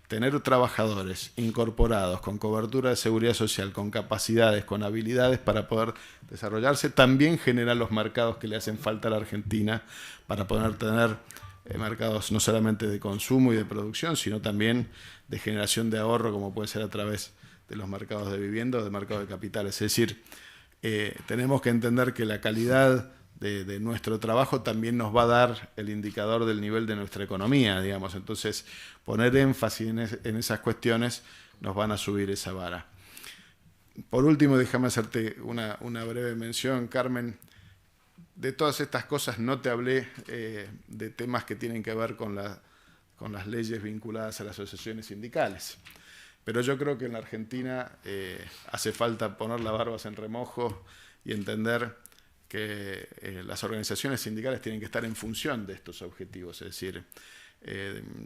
tener trabajadores incorporados con cobertura de seguridad social, con capacidades, con habilidades para poder desarrollarse, también genera los mercados que le hacen falta a la Argentina para poder tener mercados no solamente de consumo y de producción, sino también de generación de ahorro, como puede ser a través de los mercados de vivienda o de mercados de capitales. Es decir, tenemos que entender que la calidad de nuestro trabajo también nos va a dar el indicador del nivel de nuestra economía, digamos. Entonces, poner énfasis en esas cuestiones nos van a subir esa vara. Por último, déjame hacerte una breve mención, Carmen. De todas estas cosas no te hablé de temas que tienen que ver con las leyes vinculadas a las asociaciones sindicales. Pero yo creo que en la Argentina hace falta poner las barbas en remojo y entender que las organizaciones sindicales tienen que estar en función de estos objetivos. Es decir,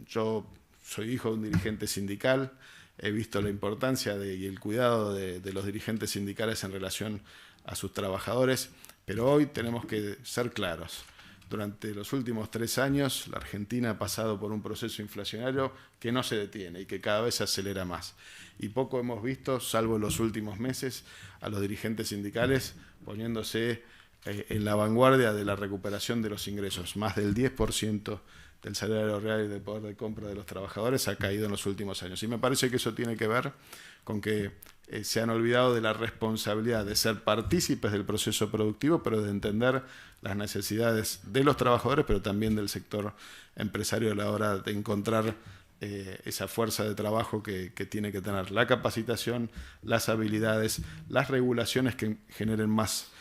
yo soy hijo de un dirigente sindical, he visto la importancia y el cuidado de los dirigentes sindicales en relación a sus trabajadores, pero hoy tenemos que ser claros. Durante los últimos 3 años, la Argentina ha pasado por un proceso inflacionario que no se detiene y que cada vez se acelera más. Y poco hemos visto, salvo en los últimos meses, a los dirigentes sindicales poniéndose en la vanguardia de la recuperación de los ingresos. Más del 10% del salario real y del poder de compra de los trabajadores ha caído en los últimos años. Y me parece que eso tiene que ver con que se han olvidado de la responsabilidad de ser partícipes del proceso productivo, pero de entender las necesidades de los trabajadores, pero también del sector empresario a la hora de encontrar esa fuerza de trabajo que tiene que tener la capacitación, las habilidades, las regulaciones que generen más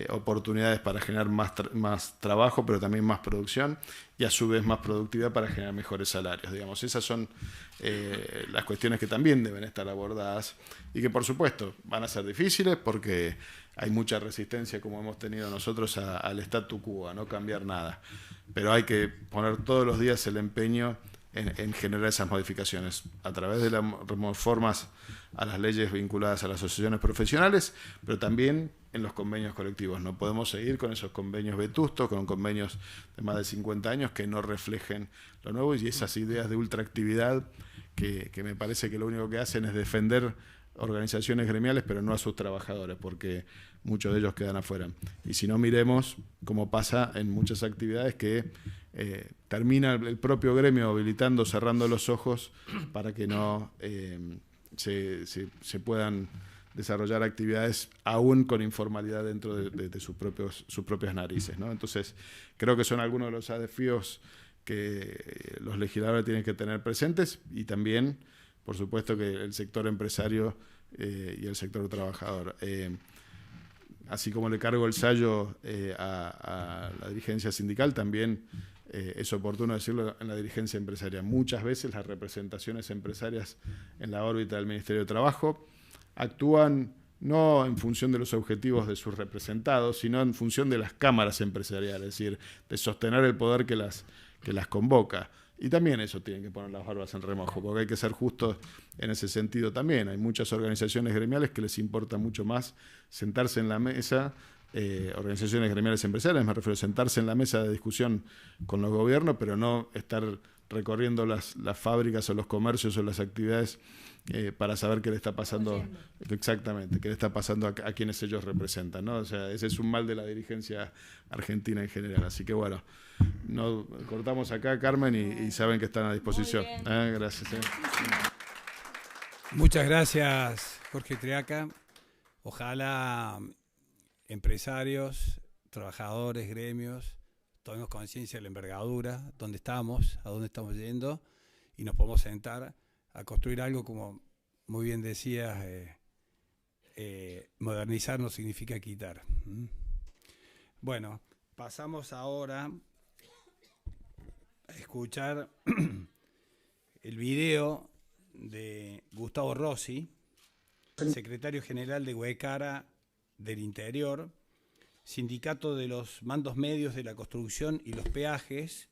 oportunidades para generar más trabajo, pero también más producción y a su vez más productividad para generar mejores salarios. Digamos, esas son las cuestiones que también deben estar abordadas y que por supuesto van a ser difíciles porque hay mucha resistencia, como hemos tenido nosotros, al statu quo, a no cambiar nada. Pero hay que poner todos los días el empeño en generar esas modificaciones a través de las reformas a las leyes vinculadas a las asociaciones profesionales, pero también en los convenios colectivos. No podemos seguir con esos convenios vetustos, con convenios de más de 50 años que no reflejen lo nuevo y esas ideas de ultraactividad que me parece que lo único que hacen es defender organizaciones gremiales, pero no a sus trabajadores, porque muchos de ellos quedan afuera. Y si no, miremos cómo pasa en muchas actividades que termina el propio gremio habilitando, cerrando los ojos para que no se puedan desarrollar actividades aún con informalidad dentro de sus propias narices, ¿no? Entonces, creo que son algunos de los desafíos que los legisladores tienen que tener presentes y también, por supuesto, que el sector empresario y el sector trabajador. Así como le cargo el sallo a la dirigencia sindical, también es oportuno decirlo en la dirigencia empresarial. Muchas veces las representaciones empresarias en la órbita del Ministerio de Trabajo actúan no en función de los objetivos de sus representados, sino en función de las cámaras empresariales, es decir, de sostener el poder que las convoca. Y también eso tienen que poner las barbas en remojo, porque hay que ser justos en ese sentido también. Hay muchas organizaciones gremiales que les importa mucho más sentarse en la mesa, organizaciones gremiales empresariales, me refiero a sentarse en la mesa de discusión con los gobiernos, pero no estar recorriendo las fábricas o los comercios o las actividades para saber qué le está pasando exactamente, qué le está pasando a quienes ellos representan, ¿no? O sea, ese es un mal de la dirigencia argentina en general. Así que bueno, no cortamos acá, Carmen, y saben que están a disposición. Gracias. Muchas gracias, Jorge Triaca. Ojalá empresarios, trabajadores, gremios, tomemos conciencia de la envergadura, dónde estamos, a dónde estamos yendo, y nos podemos sentar a construir algo, como muy bien decías, modernizar no significa quitar. Bueno, pasamos ahora a escuchar el video de Gustavo Rossi, secretario general de Huecara del Interior, sindicato de los mandos medios de la construcción y los peajes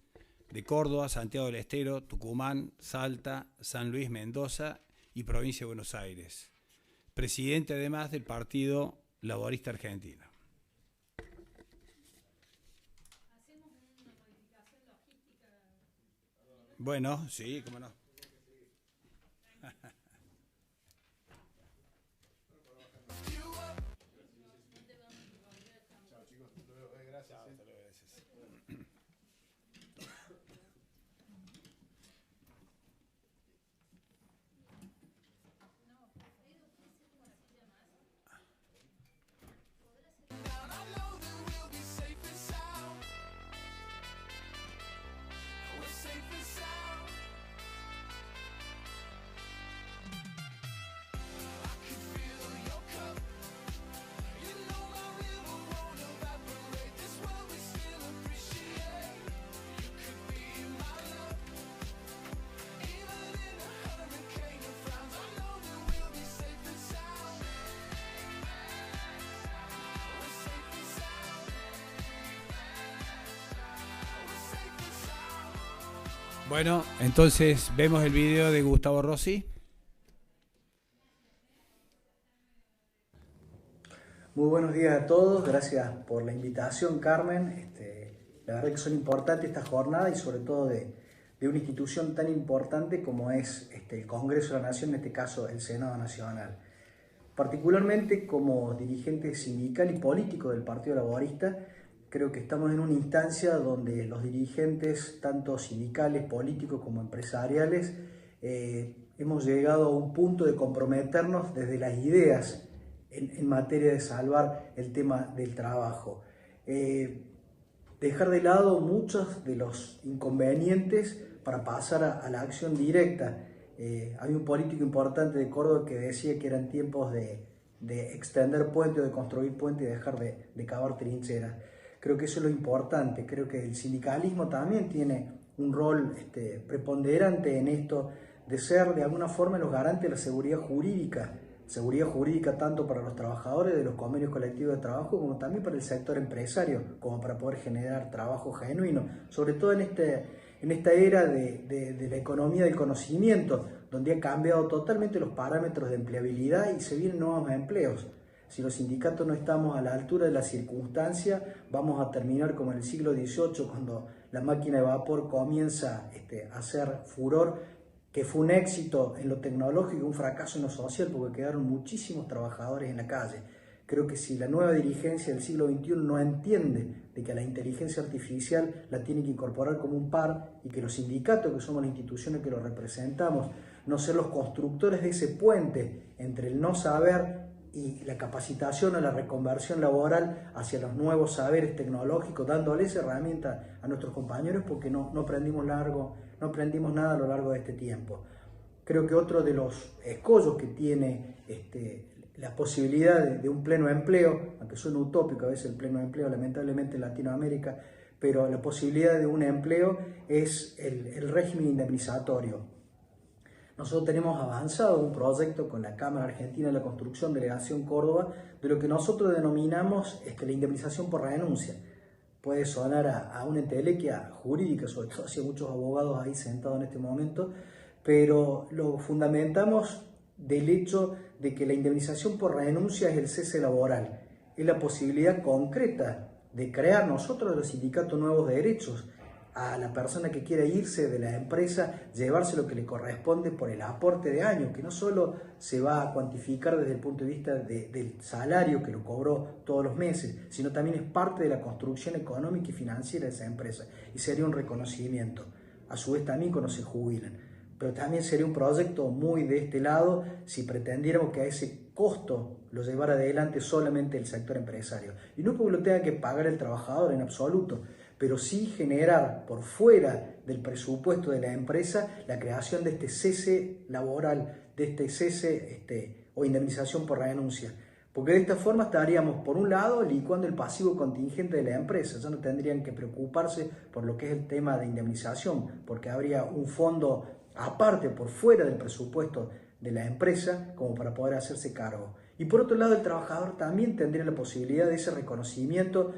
de Córdoba, Santiago del Estero, Tucumán, Salta, San Luis, Mendoza y Provincia de Buenos Aires. Presidente además del Partido Laborista Argentino. Bueno, sí, cómo no. Bueno, entonces vemos el video de Gustavo Rossi. Muy buenos días a todos, gracias por la invitación, Carmen. La verdad que son importantes estas jornadas y sobre todo de una institución tan importante como es el Congreso de la Nación, en este caso el Senado Nacional. Particularmente como dirigente sindical y político del Partido Laborista, creo que estamos en una instancia donde los dirigentes, tanto sindicales, políticos como empresariales, hemos llegado a un punto de comprometernos desde las ideas en materia de salvar el tema del trabajo. Dejar de lado muchos de los inconvenientes para pasar a la acción directa. Hay un político importante de Córdoba que decía que eran tiempos de extender puentes o de construir puentes y dejar de cavar trincheras. Creo que eso es lo importante. Creo que el sindicalismo también tiene un rol preponderante en esto, de ser de alguna forma los garantes de la seguridad jurídica tanto para los trabajadores de los convenios colectivos de trabajo como también para el sector empresario, como para poder generar trabajo genuino, sobre todo en esta era de la economía del conocimiento, donde ha cambiado totalmente los parámetros de empleabilidad y se vienen nuevos empleos. Si los sindicatos no estamos a la altura de la circunstancia, vamos a terminar como en el siglo XVIII, cuando la máquina de vapor comienza a hacer furor, que fue un éxito en lo tecnológico y un fracaso en lo social, porque quedaron muchísimos trabajadores en la calle. Creo que si la nueva dirigencia del siglo XXI no entiende de que la inteligencia artificial la tiene que incorporar como un par, y que los sindicatos, que somos las instituciones que lo representamos, no ser los constructores de ese puente entre el no saber y la capacitación o la reconversión laboral hacia los nuevos saberes tecnológicos, dándoles herramientas a nuestros compañeros, porque no aprendimos nada a lo largo de este tiempo. Creo que otro de los escollos que tiene la posibilidad de un pleno empleo, aunque suena utópico a veces el pleno empleo, lamentablemente en Latinoamérica, pero la posibilidad de un empleo es el régimen indemnizatorio. Nosotros tenemos avanzado un proyecto con la Cámara Argentina de la Construcción, Delegación Córdoba, de lo que nosotros denominamos la indemnización por renuncia. Puede sonar a una entelequia jurídica, sobre todo si hay muchos abogados ahí sentados en este momento, pero lo fundamentamos del hecho de que la indemnización por renuncia es el cese laboral, es la posibilidad concreta de crear nosotros de los sindicatos nuevos derechos a la persona que quiera irse de la empresa, llevarse lo que le corresponde por el aporte de años, que no solo se va a cuantificar desde el punto de vista del salario que lo cobró todos los meses, sino también es parte de la construcción económica y financiera de esa empresa, y sería un reconocimiento, a su vez también cuando se jubilan. Pero también sería un proyecto muy de este lado si pretendiéramos que a ese costo lo llevara adelante solamente el sector empresario. Y no porque lo tenga que pagar el trabajador en absoluto, pero sí generar por fuera del presupuesto de la empresa la creación de este cese laboral, de este cese o indemnización por renuncia. Porque de esta forma estaríamos, por un lado, licuando el pasivo contingente de la empresa. Ya no tendrían que preocuparse por lo que es el tema de indemnización, porque habría un fondo aparte, por fuera del presupuesto de la empresa, como para poder hacerse cargo. Y por otro lado, el trabajador también tendría la posibilidad de ese reconocimiento,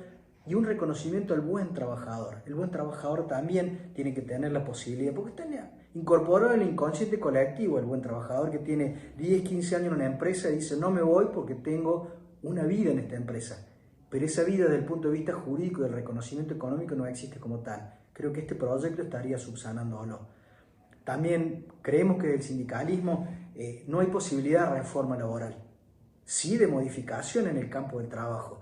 y un reconocimiento al buen trabajador. El buen trabajador también tiene que tener la posibilidad, porque está incorporado en el inconsciente colectivo, el buen trabajador que tiene 10, 15 años en una empresa y dice: no me voy porque tengo una vida en esta empresa. Pero esa vida desde el punto de vista jurídico y del reconocimiento económico no existe como tal. Creo que este proyecto estaría subsanándolo. También creemos que del sindicalismo no hay posibilidad de reforma laboral, sí de modificación en el campo del trabajo.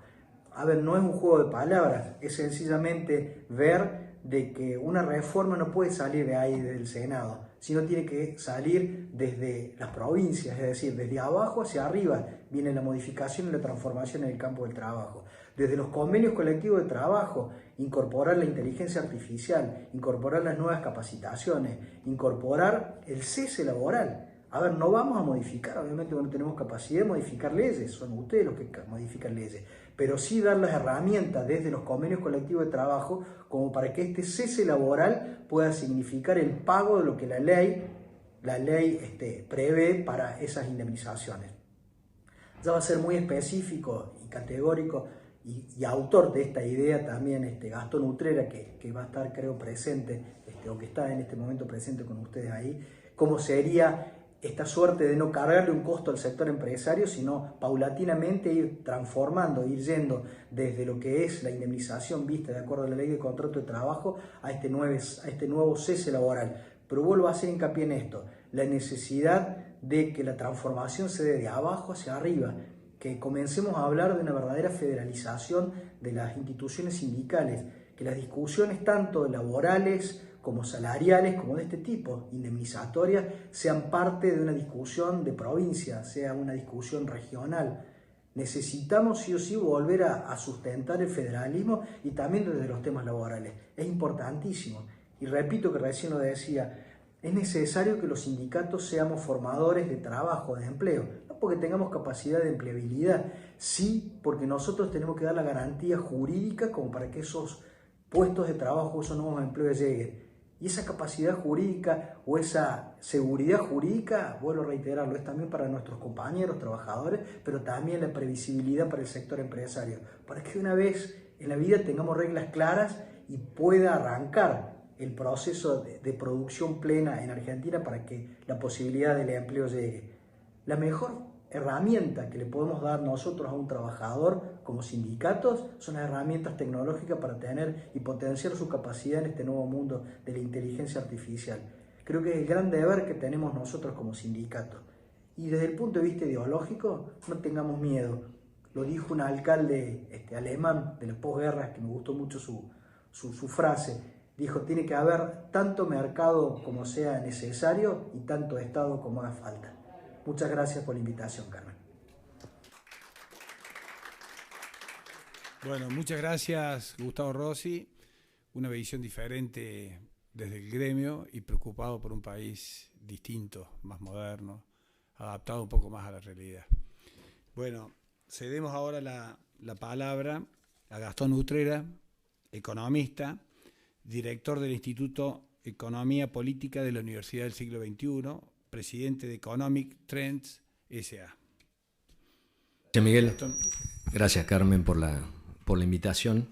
A ver, no es un juego de palabras, es sencillamente ver de que una reforma no puede salir de ahí, del Senado, sino tiene que salir desde las provincias, es decir, desde abajo hacia arriba viene la modificación y la transformación en el campo del trabajo. Desde los convenios colectivos de trabajo, incorporar la inteligencia artificial, incorporar las nuevas capacitaciones, incorporar el cese laboral. A ver, no vamos a modificar, obviamente no tenemos capacidad de modificar leyes, son ustedes los que modifican leyes, pero sí dar las herramientas desde los convenios colectivos de trabajo como para que este cese laboral pueda significar el pago de lo que la ley prevé para esas indemnizaciones. Ya va a ser muy específico y categórico y autor de esta idea también Gastón Utrera, que va a estar, creo, presente, o que está en este momento presente con ustedes ahí, cómo sería esta suerte de no cargarle un costo al sector empresario, sino paulatinamente ir transformando, ir yendo desde lo que es la indemnización vista de acuerdo a la ley de contrato de trabajo a este nuevo cese laboral. Pero vuelvo a hacer hincapié en esto, la necesidad de que la transformación se dé de abajo hacia arriba, que comencemos a hablar de una verdadera federalización de las instituciones sindicales, que las discusiones tanto laborales como salariales, como de este tipo, indemnizatorias, sean parte de una discusión de provincia, sea una discusión regional. Necesitamos sí o sí volver a sustentar el federalismo y también desde los temas laborales. Es importantísimo. Y repito que recién lo decía, es necesario que los sindicatos seamos formadores de trabajo, de empleo. No porque tengamos capacidad de empleabilidad, sí porque nosotros tenemos que dar la garantía jurídica como para que esos puestos de trabajo, esos nuevos empleos lleguen. Y esa capacidad jurídica o esa seguridad jurídica, vuelvo a reiterarlo, es también para nuestros compañeros, trabajadores, pero también la previsibilidad para el sector empresario, para que una vez en la vida tengamos reglas claras y pueda arrancar el proceso de producción plena en Argentina para que la posibilidad del empleo llegue. La mejor herramienta que le podemos dar nosotros a un trabajador como sindicatos son las herramientas tecnológicas para tener y potenciar su capacidad en este nuevo mundo de la inteligencia artificial. Creo que es el gran deber que tenemos nosotros como sindicatos. Y desde el punto de vista ideológico, no tengamos miedo. Lo dijo un alcalde alemán de la posguerra, que me gustó mucho su frase. Dijo, tiene que haber tanto mercado como sea necesario y tanto Estado como haga falta. Muchas gracias por la invitación, Carmen. Bueno, muchas gracias, Gustavo Rossi. Una visión diferente desde el gremio y preocupado por un país distinto, más moderno, adaptado un poco más a la realidad. Bueno, cedemos ahora la palabra a Gastón Utrera, economista, director del Instituto Economía Política de la Universidad del Siglo XXI, presidente de Economic Trends S.A. Gracias, Miguel. Gracias, Carmen, por la invitación.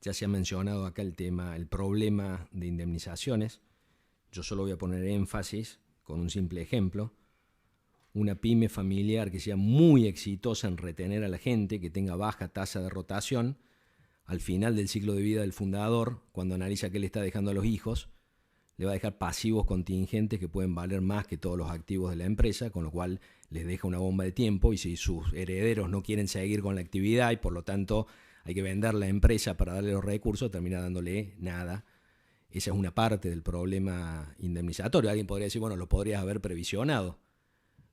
Ya se ha mencionado acá el problema de indemnizaciones. Yo solo voy a poner énfasis con un simple ejemplo. Una pyme familiar que sea muy exitosa en retener a la gente, que tenga baja tasa de rotación, al final del ciclo de vida del fundador, cuando analiza qué le está dejando a los hijos, le va a dejar pasivos contingentes que pueden valer más que todos los activos de la empresa, con lo cual les deja una bomba de tiempo, y si sus herederos no quieren seguir con la actividad y por lo tanto hay que vender la empresa para darle los recursos, termina dándole nada. Esa es una parte del problema indemnizatorio. Alguien podría decir, bueno, lo podrías haber previsionado.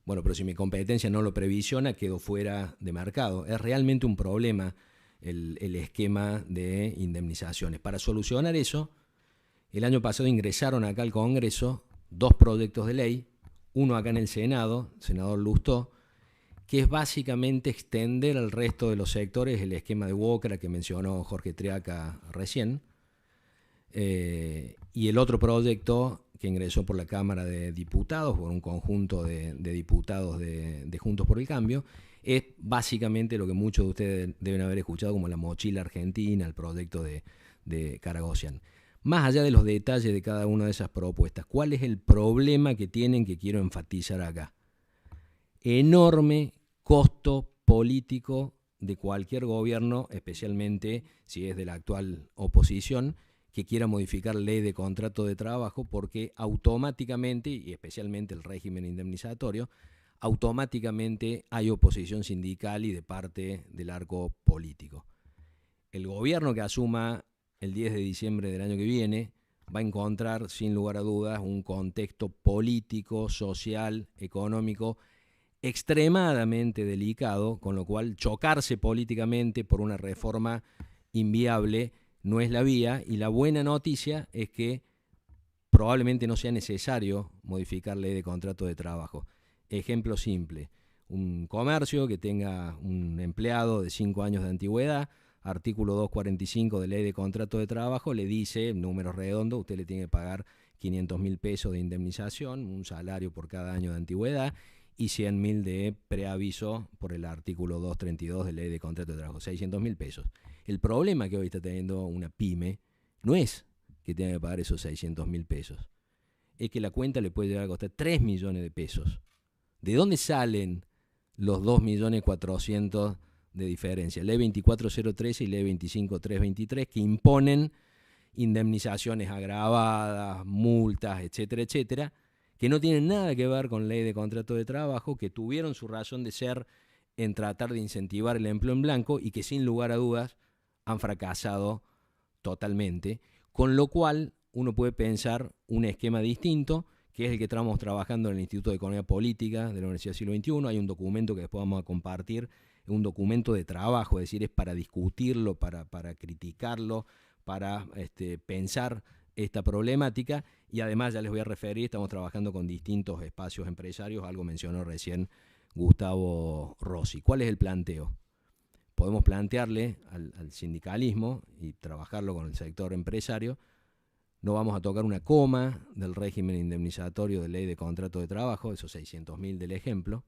Bueno, pero si mi competencia no lo previsiona, quedo fuera de mercado. Es realmente un problema el esquema de indemnizaciones. Para solucionar eso, el año pasado ingresaron acá al Congreso 2 proyectos de ley, uno acá en el Senado, el senador Lustó, que es básicamente extender al resto de los sectores el esquema de Walker que mencionó Jorge Triaca recién, y el otro proyecto que ingresó por la Cámara de Diputados, por un conjunto de diputados de Juntos por el Cambio, es básicamente lo que muchos de ustedes deben haber escuchado como la mochila argentina, el proyecto de Karagossian. Más allá de los detalles de cada una de esas propuestas, ¿cuál es el problema que tienen que quiero enfatizar acá? Enorme costo político de cualquier gobierno, especialmente si es de la actual oposición, que quiera modificar ley de contrato de trabajo, porque automáticamente, y especialmente el régimen indemnizatorio, automáticamente hay oposición sindical y de parte del arco político. El gobierno que asuma el 10 de diciembre del año que viene va a encontrar, sin lugar a dudas, un contexto político, social, económico extremadamente delicado, con lo cual chocarse políticamente por una reforma inviable no es la vía, y la buena noticia es que probablemente no sea necesario modificar ley de contrato de trabajo. Ejemplo simple, un comercio que tenga un empleado de 5 años de antigüedad, artículo 245 de ley de contrato de trabajo, le dice, números redondos, usted le tiene que pagar 500.000 pesos de indemnización, un salario por cada año de antigüedad, y 100.000 de preaviso por el artículo 232 de ley de contrato de trabajo, 600.000 pesos. El problema que hoy está teniendo una pyme no es que tenga que pagar esos 600.000 pesos, es que la cuenta le puede llegar a costar 3 millones de pesos. ¿De dónde salen los 2.400.000 de diferencia? Ley 24013 y ley 25323, que imponen indemnizaciones agravadas, multas, etcétera, etcétera, que no tienen nada que ver con ley de contrato de trabajo, que tuvieron su razón de ser en tratar de incentivar el empleo en blanco y que sin lugar a dudas han fracasado totalmente, con lo cual uno puede pensar un esquema distinto, que es el que estamos trabajando en el Instituto de Economía Política de la Universidad del Siglo XXI. Hay un documento que después vamos a compartir, un documento de trabajo, es decir, es para discutirlo, para criticarlo, para pensar esta problemática, y además ya les voy a referir, estamos trabajando con distintos espacios empresarios, algo mencionó recién Gustavo Rossi. ¿Cuál es el planteo? Podemos plantearle al sindicalismo y trabajarlo con el sector empresario. No vamos a tocar una coma del régimen indemnizatorio de ley de contrato de trabajo, esos 600.000 del ejemplo.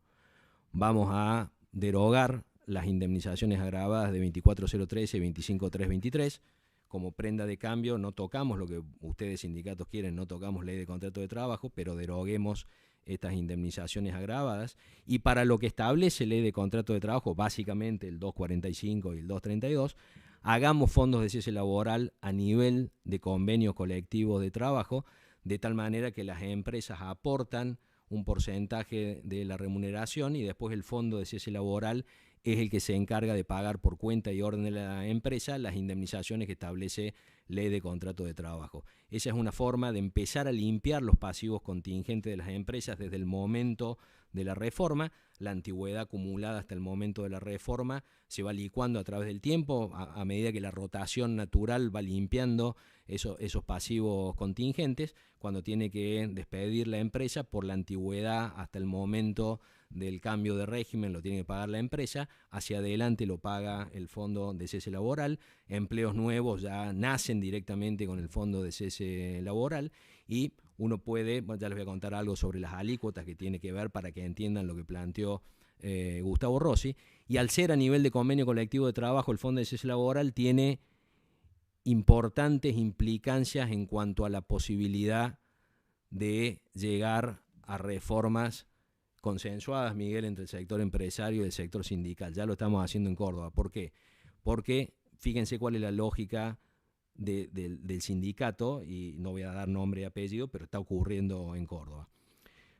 Vamos a derogar las indemnizaciones agravadas de 24.013 y 25.323. Como prenda de cambio no tocamos lo que ustedes sindicatos quieren, no tocamos ley de contrato de trabajo, pero deroguemos estas indemnizaciones agravadas. Y para lo que establece ley de contrato de trabajo, básicamente el 245 y el 232, hagamos fondos de cese laboral a nivel de convenios colectivos de trabajo, de tal manera que las empresas aportan un porcentaje de la remuneración y después el fondo de cese laboral es el que se encarga de pagar por cuenta y orden de la empresa las indemnizaciones que establece ley de contrato de trabajo. Esa es una forma de empezar a limpiar los pasivos contingentes de las empresas desde el momento de la reforma. La antigüedad acumulada hasta el momento de la reforma se va licuando a través del tiempo a medida que la rotación natural va limpiando esos pasivos contingentes. Cuando tiene que despedir la empresa por la antigüedad hasta el momento del cambio de régimen lo tiene que pagar la empresa, hacia adelante lo paga el fondo de cese laboral, empleos nuevos ya nacen directamente con el fondo de cese laboral y uno puede, bueno, ya les voy a contar algo sobre las alícuotas que tiene que ver para que entiendan lo que planteó Gustavo Rossi, y al ser a nivel de convenio colectivo de trabajo el fondo de cese laboral tiene importantes implicancias en cuanto a la posibilidad de llegar a reformas consensuadas, Miguel, entre el sector empresario y el sector sindical. Ya lo estamos haciendo en Córdoba. ¿Por qué? Porque fíjense cuál es la lógica del sindicato, y no voy a dar nombre y apellido, pero está ocurriendo en Córdoba.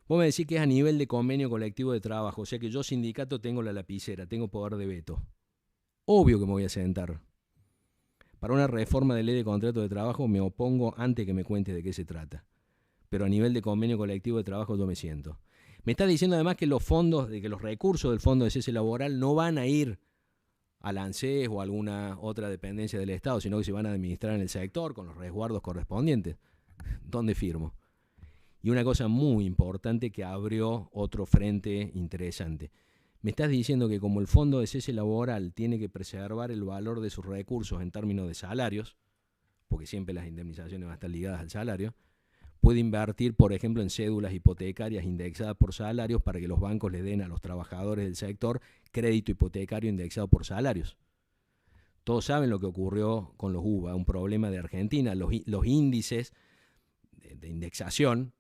Vos me decís que es a nivel de convenio colectivo de trabajo, o sea que yo sindicato tengo la lapicera, tengo poder de veto. Obvio que me voy a sentar. Para una reforma de ley de contrato de trabajo me opongo antes que me cuentes de qué se trata. Pero a nivel de convenio colectivo de trabajo yo me siento. Me está diciendo además que los fondos, que los recursos del fondo de cese laboral no van a ir al ANSES o a alguna otra dependencia del Estado, sino que se van a administrar en el sector con los resguardos correspondientes. ¿Dónde firmo? Y una cosa muy importante que abrió otro frente interesante. Me estás diciendo que como el fondo de cese laboral tiene que preservar el valor de sus recursos en términos de salarios, porque siempre las indemnizaciones van a estar ligadas al salario, puede invertir, por ejemplo, en cédulas hipotecarias indexadas por salarios para que los bancos le den a los trabajadores del sector crédito hipotecario indexado por salarios. Todos saben lo que ocurrió con los UVA, un problema de Argentina. Los índices de indexación,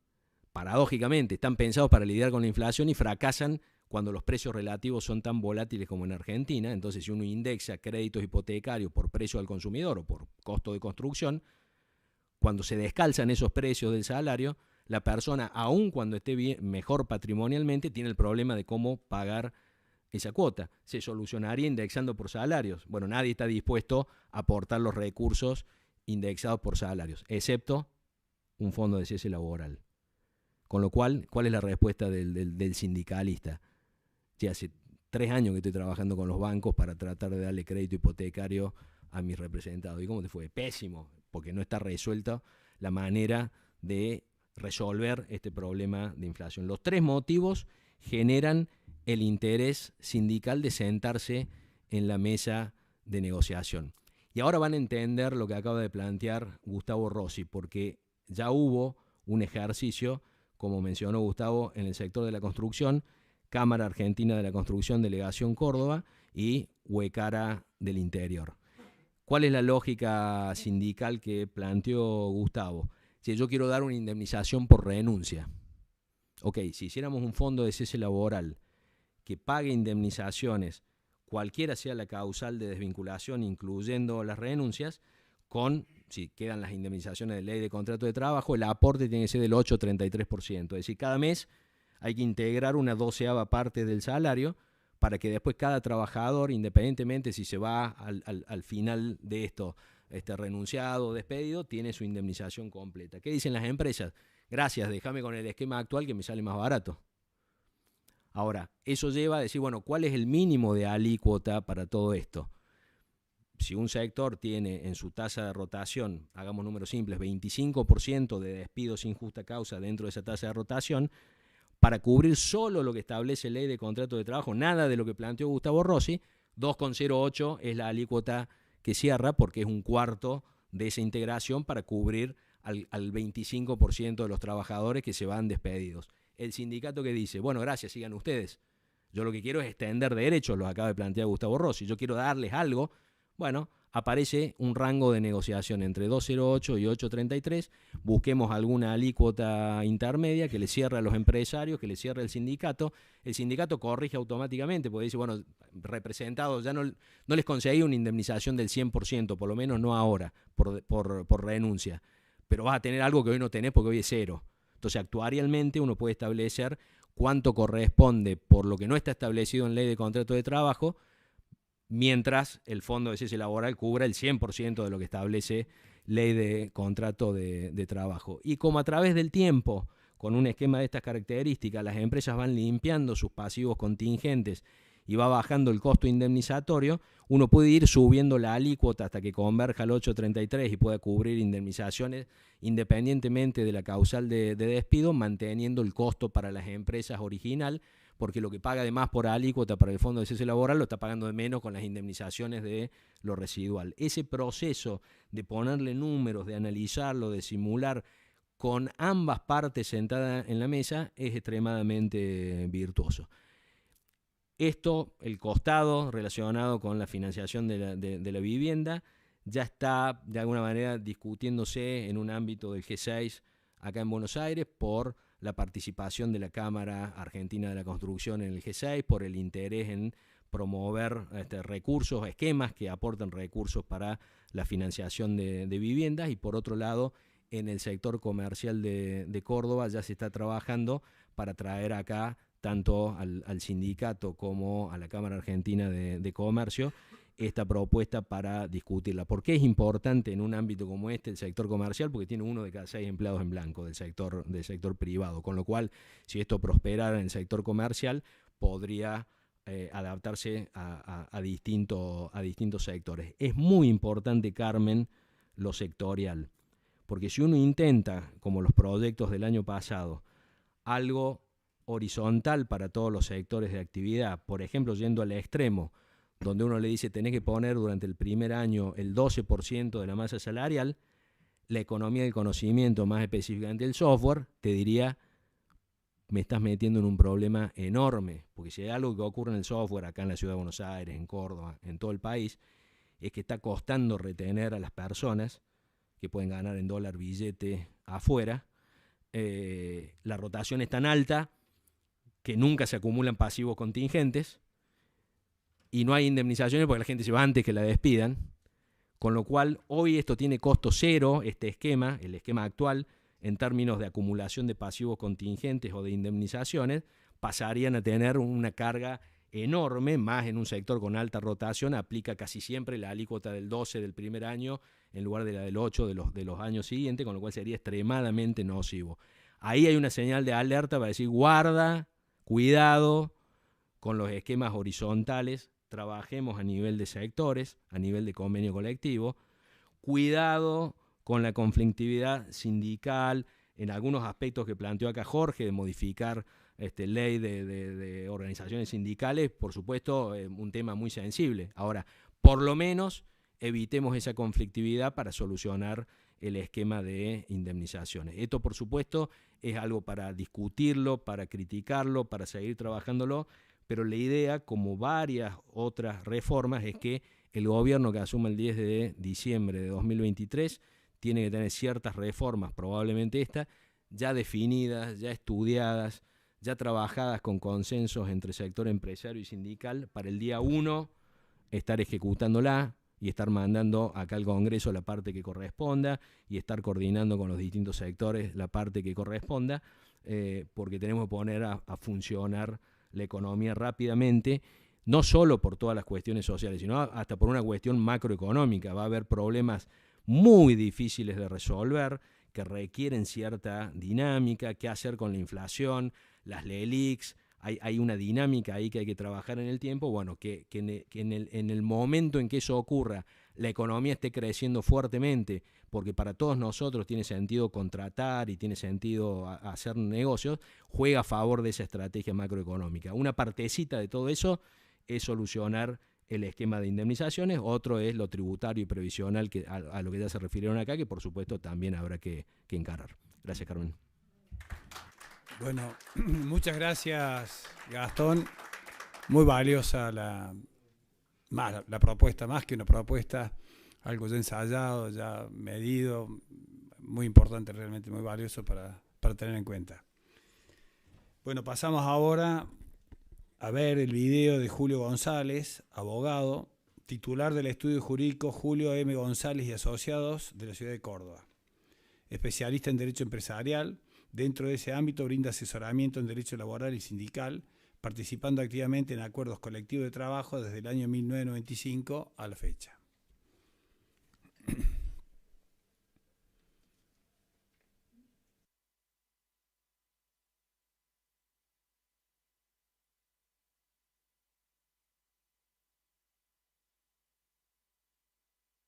paradójicamente, están pensados para lidiar con la inflación y fracasan cuando los precios relativos son tan volátiles como en Argentina. Entonces, si uno indexa créditos hipotecarios por precio al consumidor o por costo de construcción, cuando se descalzan esos precios del salario, la persona, aun cuando esté bien, mejor patrimonialmente, tiene el problema de cómo pagar esa cuota. Se solucionaría indexando por salarios. Bueno, nadie está dispuesto a aportar los recursos indexados por salarios, excepto un fondo de cese laboral. Con lo cual, ¿cuál es la respuesta del sindicalista? Ya hace 3 años que estoy trabajando con los bancos para tratar de darle crédito hipotecario a mis representados. ¿Y cómo te fue? Pésimo, porque no está resuelta la manera de resolver este problema de inflación. Los 3 motivos generan el interés sindical de sentarse en la mesa de negociación. Y ahora van a entender lo que acaba de plantear Gustavo Rossi, porque ya hubo un ejercicio, como mencionó Gustavo, en el sector de la construcción, Cámara Argentina de la Construcción, Delegación Córdoba y Huecara del Interior. ¿Cuál es la lógica sindical que planteó Gustavo? Si yo quiero dar una indemnización por renuncia. Ok, si hiciéramos un fondo de cese laboral que pague indemnizaciones, cualquiera sea la causal de desvinculación, incluyendo las renuncias, si quedan las indemnizaciones de ley de contrato de trabajo, el aporte tiene que ser del 8,33%. Es decir, cada mes hay que integrar una 12ª parte del salario para que después cada trabajador, independientemente si se va al final de esto renunciado o despedido, tiene su indemnización completa. ¿Qué dicen las empresas? Gracias, déjame con el esquema actual que me sale más barato. Ahora, eso lleva a decir, bueno, ¿cuál es el mínimo de alícuota para todo esto? Si un sector tiene en su tasa de rotación, hagamos números simples, 25% de despidos sin justa causa dentro de esa tasa de rotación, para cubrir solo lo que establece ley de contrato de trabajo, nada de lo que planteó Gustavo Rossi, 2,08 es la alícuota que cierra, porque es un cuarto de esa integración para cubrir al 25% de los trabajadores que se van despedidos. El sindicato que dice, bueno, gracias, sigan ustedes. Yo lo que quiero es extender derechos, los acaba de plantear Gustavo Rossi. Yo quiero darles algo. Bueno, aparece un rango de negociación entre 2,08 y 8,33. Busquemos alguna alícuota intermedia que le cierre a los empresarios, que le cierre el sindicato. El sindicato corrige automáticamente porque dice, bueno, representados, ya no les conseguí una indemnización del 100%, por lo menos no ahora, por renuncia. Pero vas a tener algo que hoy no tenés porque hoy es cero. Entonces, actuarialmente uno puede establecer cuánto corresponde por lo que no está establecido en ley de contrato de trabajo, mientras el Fondo de Cese Laboral cubra el 100% de lo que establece ley de contrato de trabajo. Y como a través del tiempo, con un esquema de estas características, las empresas van limpiando sus pasivos contingentes y va bajando el costo indemnizatorio, uno puede ir subiendo la alícuota hasta que converja al 8,33 y pueda cubrir indemnizaciones independientemente de la causal de despido, manteniendo el costo para las empresas original, porque lo que paga de más por alícuota para el Fondo de Cese Laboral lo está pagando de menos con las indemnizaciones de lo residual. Ese proceso de ponerle números, de analizarlo, de simular con ambas partes sentadas en la mesa es extremadamente virtuoso. Esto, el costado relacionado con la financiación de la vivienda, ya está de alguna manera discutiéndose en un ámbito del G6 acá en Buenos Aires por la participación de la Cámara Argentina de la Construcción en el G6, por el interés en promover recursos, esquemas que aporten recursos para la financiación de viviendas, y por otro lado, en el sector comercial de Córdoba ya se está trabajando para traer acá tanto al sindicato como a la Cámara Argentina de Comercio esta propuesta para discutirla. ¿Por qué es importante en un ámbito como este el sector comercial? Porque tiene 1 de cada 6 empleados en blanco del sector privado, con lo cual, si esto prosperara en el sector comercial, podría adaptarse a distintos sectores. Es muy importante, Carmen, lo sectorial, porque si uno intenta, como los proyectos del año pasado, algo horizontal para todos los sectores de actividad, por ejemplo, yendo al extremo, donde uno le dice tenés que poner durante el primer año el 12% de la masa salarial, la economía del conocimiento, más específicamente el software, te diría, me estás metiendo en un problema enorme, porque si hay algo que ocurre en el software acá en la Ciudad de Buenos Aires, en Córdoba, en todo el país, es que está costando retener a las personas que pueden ganar en dólar billete afuera. La rotación es tan alta que nunca se acumulan pasivos contingentes y no hay indemnizaciones porque la gente se va antes que la despidan, con lo cual hoy esto tiene costo cero, este esquema, el esquema actual, en términos de acumulación de pasivos contingentes o de indemnizaciones, pasarían a tener una carga enorme, más en un sector con alta rotación, aplica casi siempre la alícuota del 12 del primer año en lugar de la del 8 de los años siguientes, con lo cual sería extremadamente nocivo. Ahí hay una señal de alerta para decir, guarda, cuidado con los esquemas horizontales, trabajemos a nivel de sectores, a nivel de convenio colectivo, cuidado con la conflictividad sindical, en algunos aspectos que planteó acá Jorge, de modificar ley de organizaciones sindicales, por supuesto, un tema muy sensible. Ahora, por lo menos evitemos esa conflictividad para solucionar el esquema de indemnizaciones. Esto, por supuesto, es algo para discutirlo, para criticarlo, para seguir trabajándolo, pero la idea, como varias otras reformas, es que el gobierno que asuma el 10 de diciembre de 2023 tiene que tener ciertas reformas, probablemente estas, ya definidas, ya estudiadas, ya trabajadas con consensos entre sector empresario y sindical, para el día 1 estar ejecutándola y estar mandando acá al Congreso la parte que corresponda y estar coordinando con los distintos sectores la parte que corresponda, porque tenemos que poner a funcionar la economía rápidamente, no solo por todas las cuestiones sociales, sino hasta por una cuestión macroeconómica. Va a haber problemas muy difíciles de resolver, que requieren cierta dinámica, qué hacer con la inflación, las LELIQs, hay una dinámica ahí que hay que trabajar en el tiempo. Bueno, que en el momento en que eso ocurra, la economía esté creciendo fuertemente, porque para todos nosotros tiene sentido contratar y tiene sentido hacer negocios, juega a favor de esa estrategia macroeconómica. Una partecita de todo eso es solucionar el esquema de indemnizaciones, otro es lo tributario y previsional, que a lo que ya se refirieron acá, que por supuesto también habrá que encarar. Gracias, Carmen. Bueno, muchas gracias, Gastón. Muy valiosa la propuesta, más que una propuesta, algo ya ensayado, ya medido, muy importante, realmente muy valioso para tener en cuenta. Bueno, pasamos ahora a ver el video de Julio González, abogado, titular del estudio jurídico Julio M. González y Asociados de la ciudad de Córdoba, especialista en Derecho Empresarial. Dentro de ese ámbito brinda asesoramiento en Derecho Laboral y Sindical, participando activamente en acuerdos colectivos de trabajo desde el año 1995 a la fecha.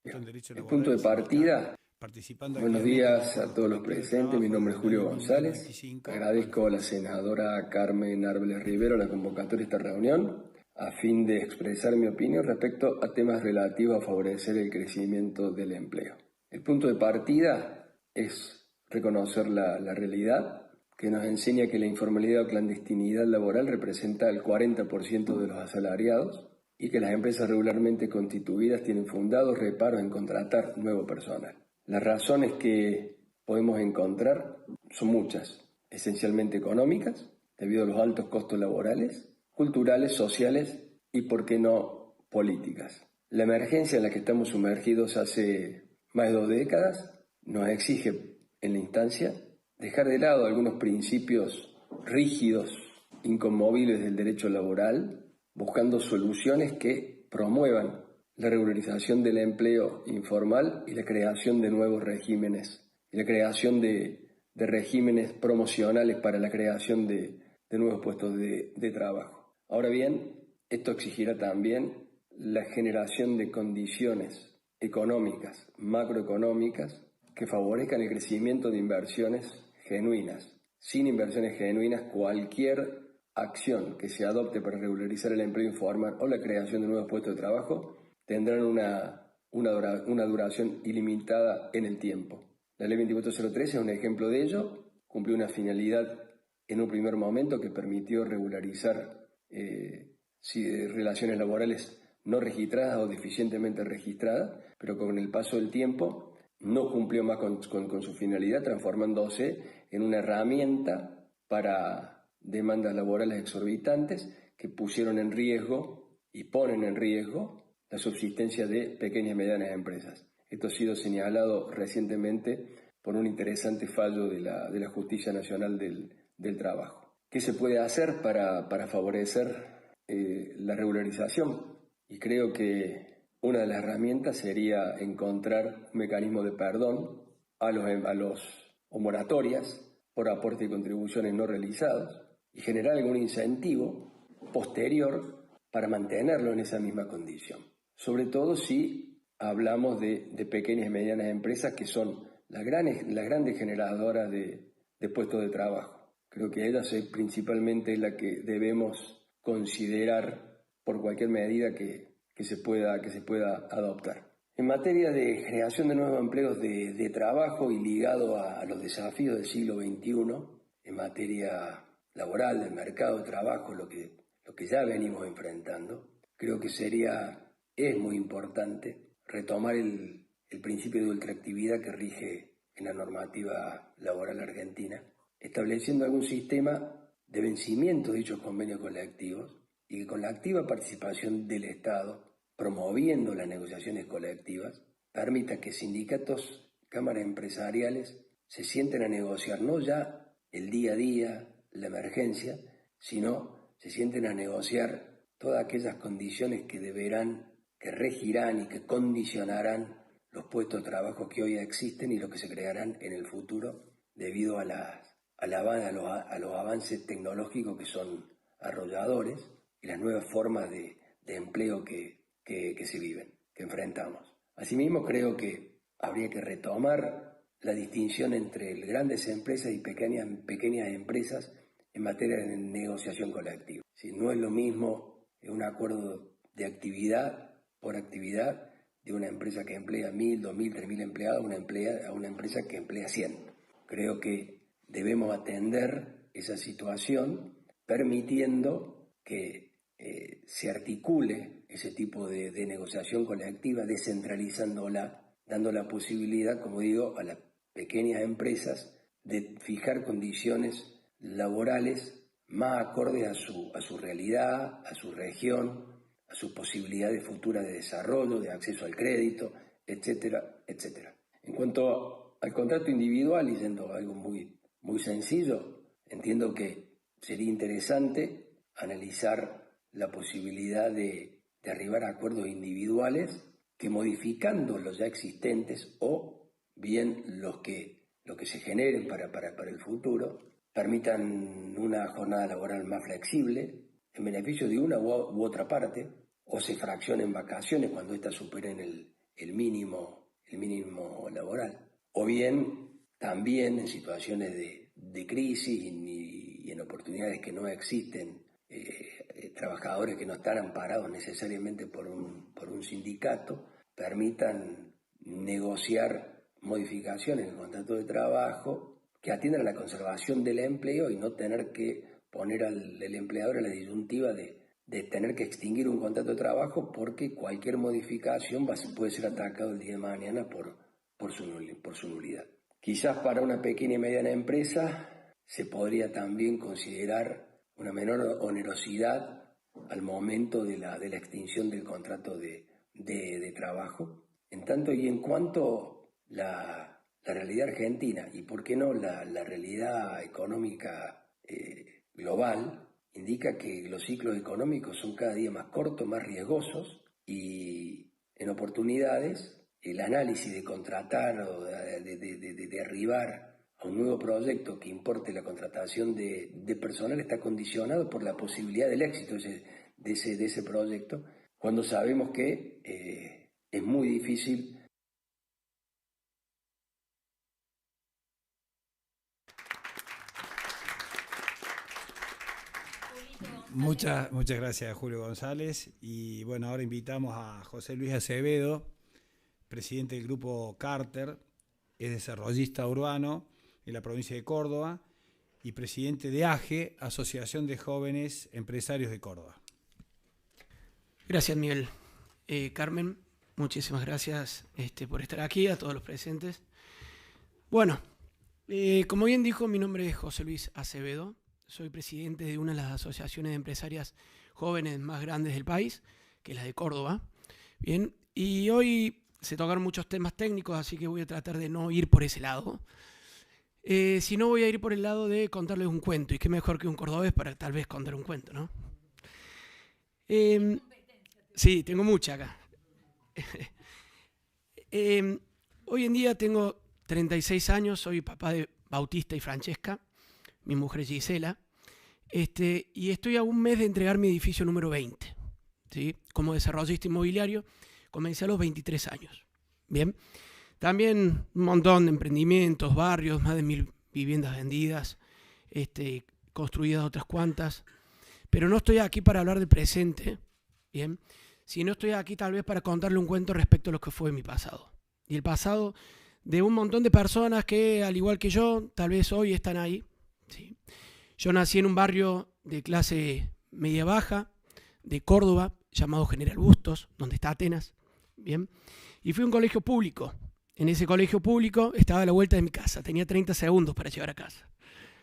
El punto de partida. Buenos días a todos los presentes, mi nombre es Julio González. Agradezco a la senadora Carmen Árboles Rivero la convocatoria de esta reunión a fin de expresar mi opinión respecto a temas relativos a favorecer el crecimiento del empleo. El punto de partida es reconocer la realidad que nos enseña que la informalidad o clandestinidad laboral representa el 40% de los asalariados y que las empresas regularmente constituidas tienen fundados reparos en contratar nuevo personal. Las razones que podemos encontrar son muchas, esencialmente económicas, debido a los altos costos laborales, culturales, sociales y, por qué no, políticas. La emergencia en la que estamos sumergidos hace más de 2 décadas nos exige, en la instancia, dejar de lado algunos principios rígidos, inconmovibles del derecho laboral, buscando soluciones que promuevan la regularización del empleo informal y la creación de nuevos regímenes, y la creación de regímenes promocionales para la creación de nuevos puestos de trabajo. Ahora bien, esto exigirá también la generación de condiciones económicas, macroeconómicas, que favorezcan el crecimiento de inversiones genuinas. Sin inversiones genuinas, cualquier acción que se adopte para regularizar el empleo informal o la creación de nuevos puestos de trabajo tendrán una duración ilimitada en el tiempo. La Ley 2403 es un ejemplo de ello. Cumplió una finalidad en un primer momento que permitió regularizar relaciones laborales no registradas o deficientemente registradas, pero con el paso del tiempo no cumplió más con su finalidad, transformándose en una herramienta para demandas laborales exorbitantes que pusieron en riesgo y ponen en riesgo la subsistencia de pequeñas y medianas empresas. Esto ha sido señalado recientemente por un interesante fallo de la Justicia Nacional del Trabajo. ¿Qué se puede hacer para favorecer la regularización? Y creo que una de las herramientas sería encontrar un mecanismo de perdón o moratorias por aporte y contribuciones no realizados y generar algún incentivo posterior para mantenerlo en esa misma condición. Sobre todo si hablamos de pequeñas y medianas empresas que son las grandes generadoras de puestos de trabajo. Creo que ellas es principalmente la que debemos considerar por cualquier medida que se pueda adoptar. En materia de generación de nuevos empleos de trabajo y ligado a los desafíos del siglo XXI, en materia laboral, del mercado de trabajo, lo que ya venimos enfrentando, creo que es muy importante retomar el principio de ultraactividad que rige en la normativa laboral argentina, estableciendo algún sistema de vencimiento de dichos convenios colectivos y que con la activa participación del Estado, promoviendo las negociaciones colectivas, permita que sindicatos, cámaras empresariales se sienten a negociar no ya el día a día, la emergencia, sino se sienten a negociar todas aquellas condiciones que regirán y que condicionarán los puestos de trabajo que hoy existen y los que se crearán en el futuro debido a los avances tecnológicos que son arrolladores y las nuevas formas de empleo que se viven, que enfrentamos. Asimismo, creo que habría que retomar la distinción entre grandes empresas y pequeñas empresas en materia de negociación colectiva. Si no es lo mismo un acuerdo de actividad por actividad de una empresa que emplea 1.000, 2.000, 3.000 empleados a una empresa que emplea 100. Creo que debemos atender esa situación permitiendo que se articule ese tipo de negociación colectiva, descentralizándola, dando la posibilidad, como digo, a las pequeñas empresas de fijar condiciones laborales más acordes a su realidad, a su región, a sus posibilidades futuras de desarrollo, de acceso al crédito, etcétera, etcétera. En cuanto al contrato individual, y yendo a algo muy sencillo, entiendo que sería interesante analizar la posibilidad de arribar a acuerdos individuales que, modificando los ya existentes o bien los que se generen para el futuro, permitan una jornada laboral más flexible en beneficio de una u otra parte, o se fraccionen vacaciones cuando éstas superen el mínimo laboral, o bien también en situaciones de crisis y en oportunidades que no existen, trabajadores que no están amparados necesariamente por un sindicato, permitan negociar modificaciones en el contrato de trabajo que atiendan a la conservación del empleo y no tener que poner al empleador a la disyuntiva de tener que extinguir un contrato de trabajo porque cualquier modificación puede ser atacado el día de mañana por su nulidad. Quizás para una pequeña y mediana empresa se podría también considerar una menor onerosidad al momento de la extinción del contrato de trabajo, en tanto y en cuanto la realidad argentina y por qué no la realidad económica global indica que los ciclos económicos son cada día más cortos, más riesgosos, y en oportunidades el análisis de contratar o de arribar a un nuevo proyecto que importe la contratación de personal está condicionado por la posibilidad del éxito de ese proyecto, cuando sabemos que es muy difícil. Muchas gracias, Julio González. Y bueno, ahora invitamos a José Luis Acevedo, presidente del Grupo Carter, es desarrollista urbano en la provincia de Córdoba y presidente de AGE, Asociación de Jóvenes Empresarios de Córdoba. Gracias, Miguel. Carmen, muchísimas gracias por estar aquí, a todos los presentes. Bueno, como bien dijo, mi nombre es José Luis Acevedo. Soy presidente de una de las asociaciones de empresarias jóvenes más grandes del país, que es la de Córdoba. Bien, y hoy se tocaron muchos temas técnicos, así que voy a tratar de no ir por ese lado. Si no, voy a ir por el lado de contarles un cuento, y qué mejor que un cordobés para tal vez contar un cuento, ¿no? Sí, tengo mucha acá. Hoy en día tengo 36 años, soy papá de Bautista y Francesca, mi mujer Gisela, y estoy a un mes de entregar mi edificio número 20. ¿Sí? Como desarrollista inmobiliario, comencé a los 23 años. Bien, también un montón de emprendimientos, barrios, más de 1.000 viviendas vendidas, construidas otras cuantas, pero no estoy aquí para hablar del presente, bien, sino estoy aquí tal vez para contarle un cuento respecto a lo que fue mi pasado. Y el pasado de un montón de personas que, al igual que yo, tal vez hoy están ahí. Sí. Yo nací en un barrio de clase media-baja de Córdoba, llamado General Bustos, donde está Atenas, ¿bien? Y fui a un colegio público. En ese colegio público estaba a la vuelta de mi casa, tenía 30 segundos para llegar a casa,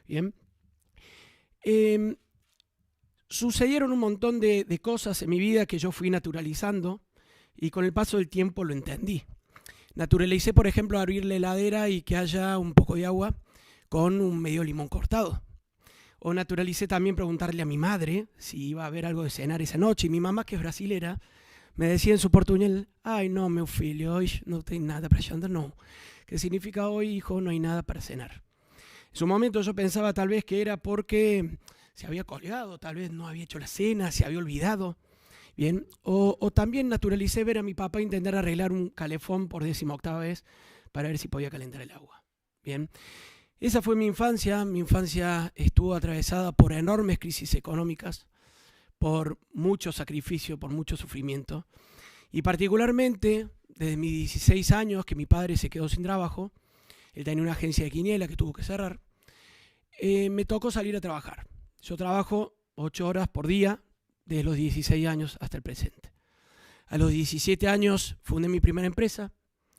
¿bien? Sucedieron un montón de cosas en mi vida que yo fui naturalizando y con el paso del tiempo lo entendí. Naturalicé, por ejemplo, abrir la heladera y que haya un poco de agua con un medio limón cortado. O naturalicé también preguntarle a mi madre si iba a haber algo de cenar esa noche. Y mi mamá, que es brasilera, me decía en su portuñol: ay, no, meu filho, hoy no tengo nada para jantar, no. Que significa: hoy, hijo, no hay nada para cenar. En su momento yo pensaba tal vez que era porque se había colgado, tal vez no había hecho la cena, se había olvidado. Bien, o también naturalicé ver a mi papá intentar arreglar un calefón por 18ª vez para ver si podía calentar el agua. Bien, esa fue mi infancia. Mi infancia estuvo atravesada por enormes crisis económicas, por mucho sacrificio, por mucho sufrimiento. Y particularmente, desde mis 16 años, que mi padre se quedó sin trabajo, él tenía una agencia de quiniela que tuvo que cerrar, me tocó salir a trabajar. Yo trabajo 8 horas por día, desde los 16 años hasta el presente. A los 17 años fundé mi primera empresa,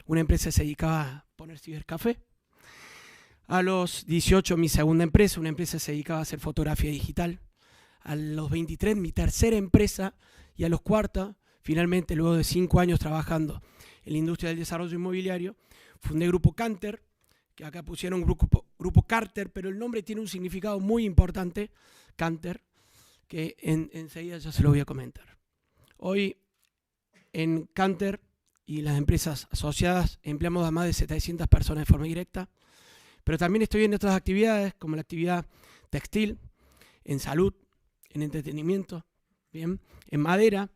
una empresa que se dedicaba a poner cibercafé. A los 18 mi segunda empresa, una empresa que se dedicaba a hacer fotografía digital. A los 23 mi tercera empresa, y a los 40, finalmente, luego de 5 años trabajando en la industria del desarrollo inmobiliario, fundé Grupo Canter, que acá pusieron Grupo Carter, pero el nombre tiene un significado muy importante, Canter, que enseguida ya se lo voy a comentar. Hoy en Canter y las empresas asociadas empleamos a más de 700 personas de forma directa, pero también estoy en otras actividades como la actividad textil, en salud, en entretenimiento, bien, en madera.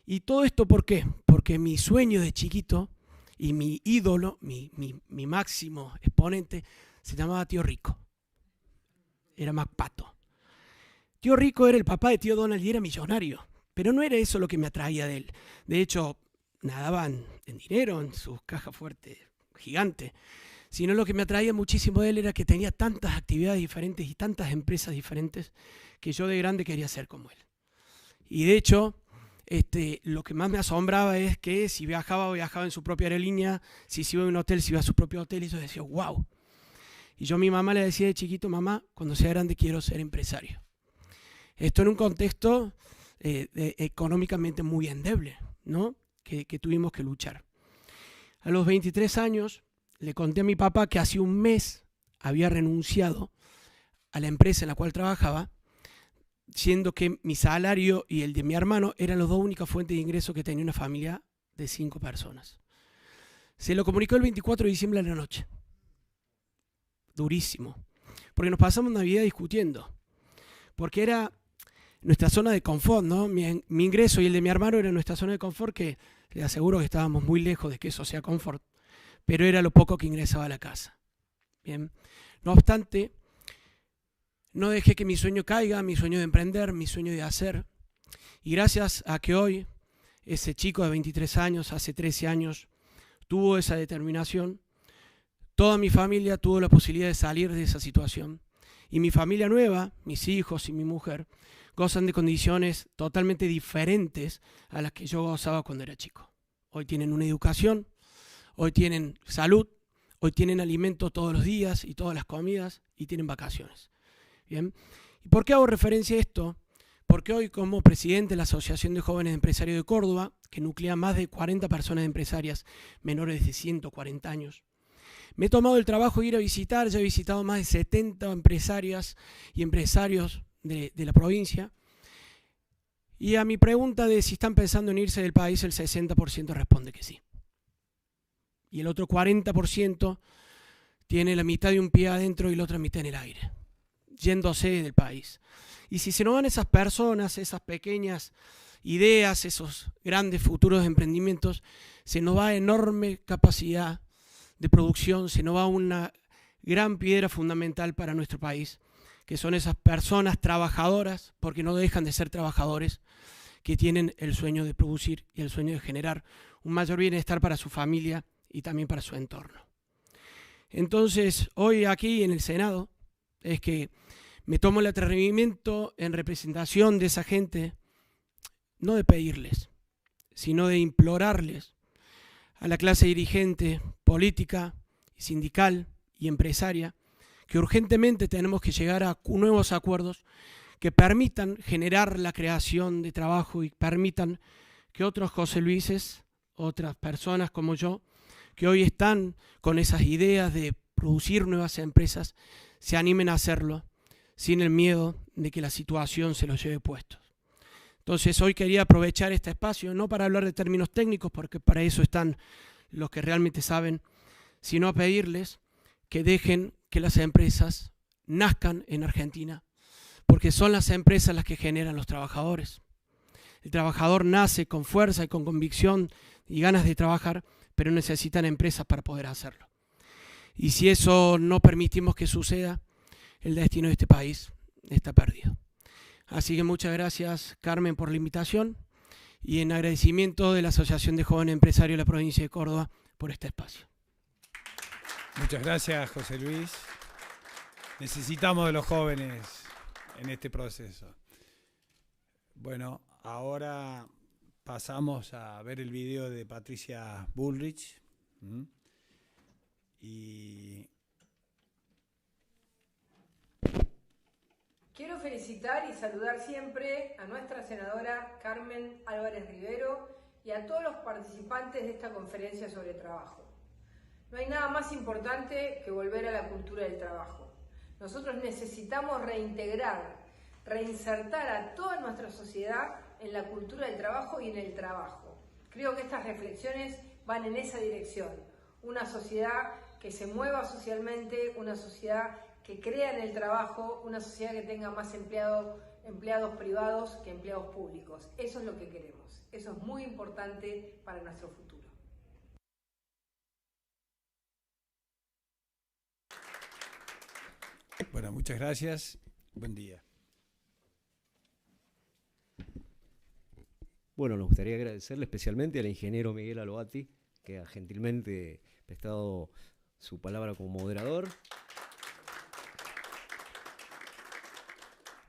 Y todo esto, ¿por qué? Porque mi sueño de chiquito y mi ídolo, mi máximo exponente, se llamaba Tío Rico. Era MacPato. Tío Rico era el papá de Tío Donald y era millonario. Pero no era eso lo que me atraía de él. De hecho, nadaban en dinero, en sus cajas fuertes gigantes. Sino lo que me atraía muchísimo de él era que tenía tantas actividades diferentes y tantas empresas diferentes que yo de grande quería ser como él. Y de hecho, lo que más me asombraba es que si viajaba en su propia aerolínea, si se iba a un hotel, si iba a su propio hotel, y yo decía, wow. Y yo a mi mamá le decía de chiquito: mamá, cuando sea grande quiero ser empresario. Esto en un contexto económicamente muy endeble, ¿no? Que tuvimos que luchar. A los 23 años le conté a mi papá que hace un mes había renunciado a la empresa en la cual trabajaba, siendo que mi salario y el de mi hermano eran las dos únicas fuentes de ingreso que tenía una familia de 5 personas. Se lo comunicó el 24 de diciembre a la noche. Durísimo. Porque nos pasamos Navidad discutiendo. Porque era nuestra zona de confort, ¿no? Mi ingreso y el de mi hermano era nuestra zona de confort, que le aseguro que estábamos muy lejos de que eso sea confort, pero era lo poco que ingresaba a la casa. Bien. No obstante, no dejé que mi sueño caiga, mi sueño de emprender, mi sueño de hacer. Y gracias a que hoy ese chico de 23 años, hace 13 años, tuvo esa determinación, toda mi familia tuvo la posibilidad de salir de esa situación. Y mi familia nueva, mis hijos y mi mujer, gozan de condiciones totalmente diferentes a las que yo gozaba cuando era chico. Hoy tienen una educación, hoy tienen salud, hoy tienen alimento todos los días y todas las comidas, y tienen vacaciones. Bien. ¿Y por qué hago referencia a esto? Porque hoy, como presidente de la Asociación de Jóvenes Empresarios de Córdoba, que nuclea más de 40 personas empresarias menores de 140 años, me he tomado el trabajo de ir a visitar, ya he visitado más de 70 empresarias y empresarios de la provincia, y a mi pregunta de si están pensando en irse del país, el 60% responde que sí. Y el otro 40% tiene la mitad de un pie adentro y la otra mitad en el aire, yéndose del país. Y si se nos van esas personas, esas pequeñas ideas, esos grandes futuros emprendimientos, se nos va enorme capacidad de producción, se nos va una gran piedra fundamental para nuestro país, que son esas personas trabajadoras, porque no dejan de ser trabajadores, que tienen el sueño de producir y el sueño de generar un mayor bienestar para su familia y también para su entorno. Entonces, hoy aquí en el Senado, es que me tomo el atrevimiento en representación de esa gente, no de pedirles, sino de implorarles a la clase dirigente, política, sindical y empresaria, que urgentemente tenemos que llegar a nuevos acuerdos que permitan generar la creación de trabajo y permitan que otros José Luises, otras personas como yo, que hoy están con esas ideas de producir nuevas empresas, se animen a hacerlo, sin el miedo de que la situación se los lleve puestos. Entonces hoy quería aprovechar este espacio, no para hablar de términos técnicos, porque para eso están los que realmente saben, sino a pedirles que dejen que las empresas nazcan en Argentina, porque son las empresas las que generan los trabajadores. El trabajador nace con fuerza y con convicción y ganas de trabajar, pero necesitan empresas para poder hacerlo. Y si eso no permitimos que suceda, el destino de este país está perdido. Así que muchas gracias, Carmen, por la invitación y en agradecimiento de la Asociación de Jóvenes Empresarios de la provincia de Córdoba por este espacio. Muchas gracias, José Luis. Necesitamos de los jóvenes en este proceso. Bueno, ahora pasamos a ver el video de Patricia Bullrich. Quiero felicitar y saludar siempre a nuestra senadora Carmen Álvarez Rivero y a todos los participantes de esta conferencia sobre trabajo. No hay nada más importante que volver a la cultura del trabajo. Nosotros necesitamos reinsertar a toda nuestra sociedad en la cultura del trabajo y en el trabajo. Creo que estas reflexiones van en esa dirección. Una sociedad que se mueva socialmente, una sociedad que crea en el trabajo, una sociedad que tenga más empleados privados que empleados públicos. Eso es lo que queremos. Eso es muy importante para nuestro futuro. Bueno, muchas gracias. Buen día. Bueno, nos gustaría agradecerle especialmente al ingeniero Miguel Aloati, que ha gentilmente prestado su palabra como moderador.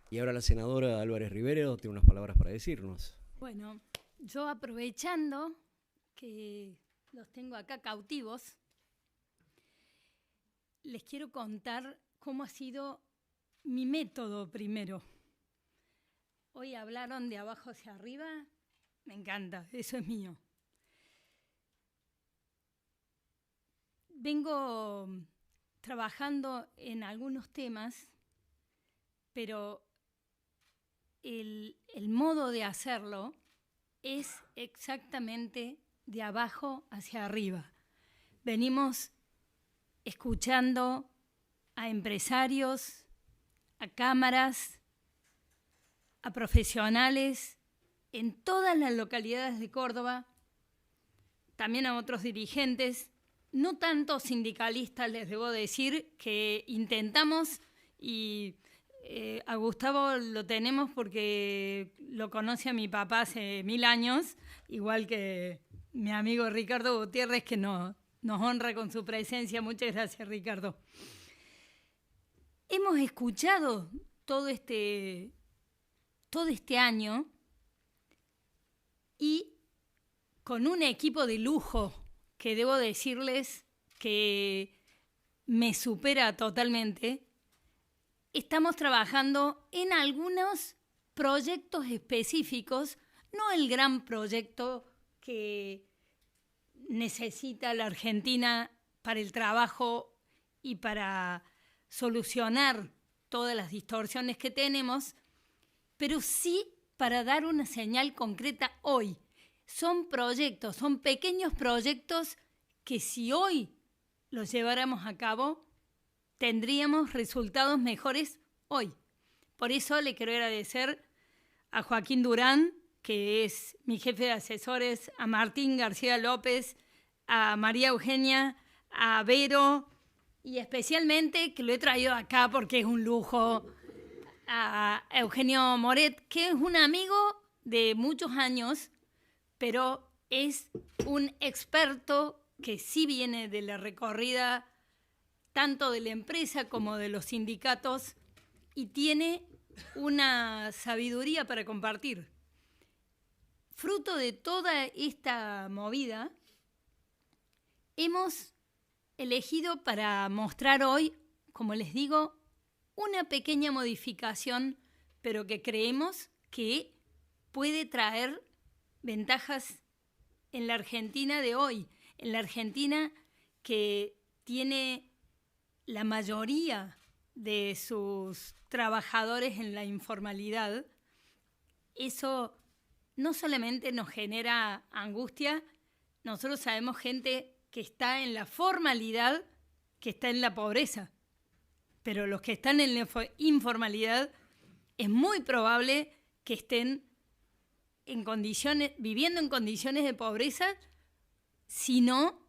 Y ahora la senadora Álvarez Rivero tiene unas palabras para decirnos. Bueno, yo aprovechando que los tengo acá cautivos, les quiero contar cómo ha sido mi método primero. Hoy hablaron de abajo hacia arriba, me encanta, eso es mío. Vengo trabajando en algunos temas, pero el modo de hacerlo es exactamente de abajo hacia arriba. Venimos escuchando a empresarios, a cámaras, a profesionales en todas las localidades de Córdoba, también a otros dirigentes, no tanto sindicalistas, les debo decir, que intentamos y a Gustavo lo tenemos porque lo conoce a mi papá hace 1000 años, igual que mi amigo Ricardo Gutiérrez, que nos honra con su presencia. Muchas gracias, Ricardo. Hemos escuchado todo este año y con un equipo de lujo que debo decirles que me supera totalmente. Estamos trabajando en algunos proyectos específicos, no el gran proyecto que necesita la Argentina para el trabajo y para solucionar todas las distorsiones que tenemos, pero sí para dar una señal concreta hoy. Son proyectos, son pequeños proyectos que si hoy los lleváramos a cabo, tendríamos resultados mejores hoy. Por eso le quiero agradecer a Joaquín Durán, que es mi jefe de asesores, a Martín García López, a María Eugenia, a Vero, y especialmente, que lo he traído acá porque es un lujo, a Eugenio Moret, que es un amigo de muchos años, pero es un experto que sí viene de la recorrida tanto de la empresa como de los sindicatos, y tiene una sabiduría para compartir. Fruto de toda esta movida, hemos elegido para mostrar hoy, como les digo, una pequeña modificación, pero que creemos que puede traer ventajas en la Argentina de hoy, en la Argentina que tiene la mayoría de sus trabajadores en la informalidad, eso no solamente nos genera angustia, nosotros sabemos gente que está en la formalidad, que está en la pobreza, pero los que están en la informalidad es muy probable que estén en condiciones, viviendo en condiciones de pobreza, sino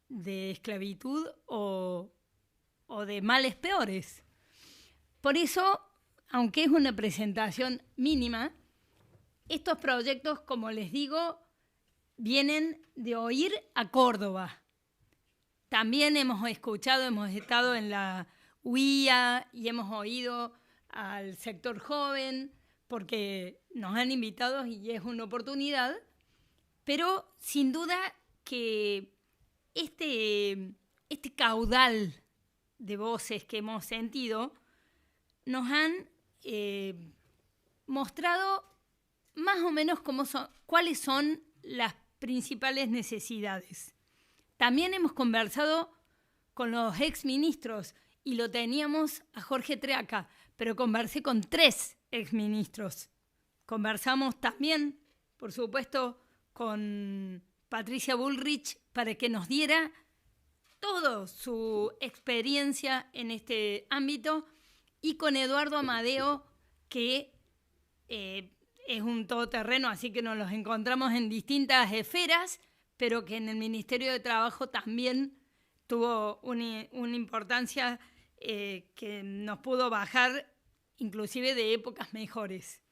de esclavitud o de males peores. Por eso, aunque es una presentación mínima, estos proyectos, como les digo, vienen de oír a Córdoba. También hemos estado en la UIA y hemos oído al sector joven, porque nos han invitado y es una oportunidad, pero sin duda que este caudal de voces que hemos sentido nos han mostrado más o menos cuáles son las principales necesidades. También hemos conversado con los exministros y lo teníamos a Jorge Treaca, pero conversé con 3 exministros. Conversamos también, por supuesto, con Patricia Bullrich para que nos diera toda su experiencia en este ámbito, y con Eduardo Amadeo, que es un todoterreno, así que nos los encontramos en distintas esferas, pero que en el Ministerio de Trabajo también tuvo una importancia que nos pudo bajar inclusive de épocas mejores.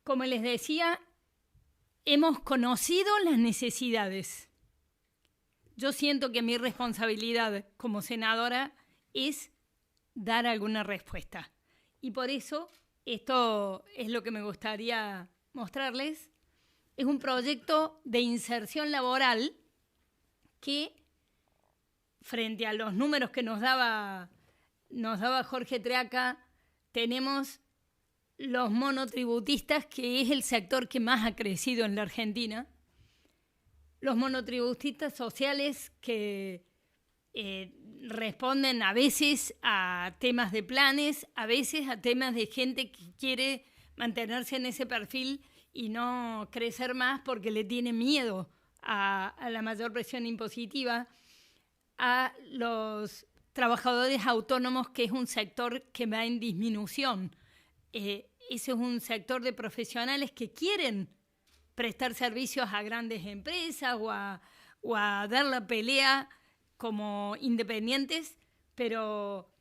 Como les decía, hemos conocido las necesidades. Yo siento que mi responsabilidad como senadora es dar alguna respuesta. Y por eso, esto es lo que me gustaría mostrarles. Es un proyecto de inserción laboral que, frente a los números que nos daba Jorge Treaca, tenemos los monotributistas, que es el sector que más ha crecido en la Argentina. Los monotributistas sociales que responden a veces a temas de planes, a veces a temas de gente que quiere mantenerse en ese perfil y no crecer más porque le tiene miedo a la mayor presión impositiva, a los trabajadores autónomos, que es un sector que va en disminución. Ese es un sector de profesionales que quieren prestar servicios a grandes empresas o a dar la pelea como independientes, pero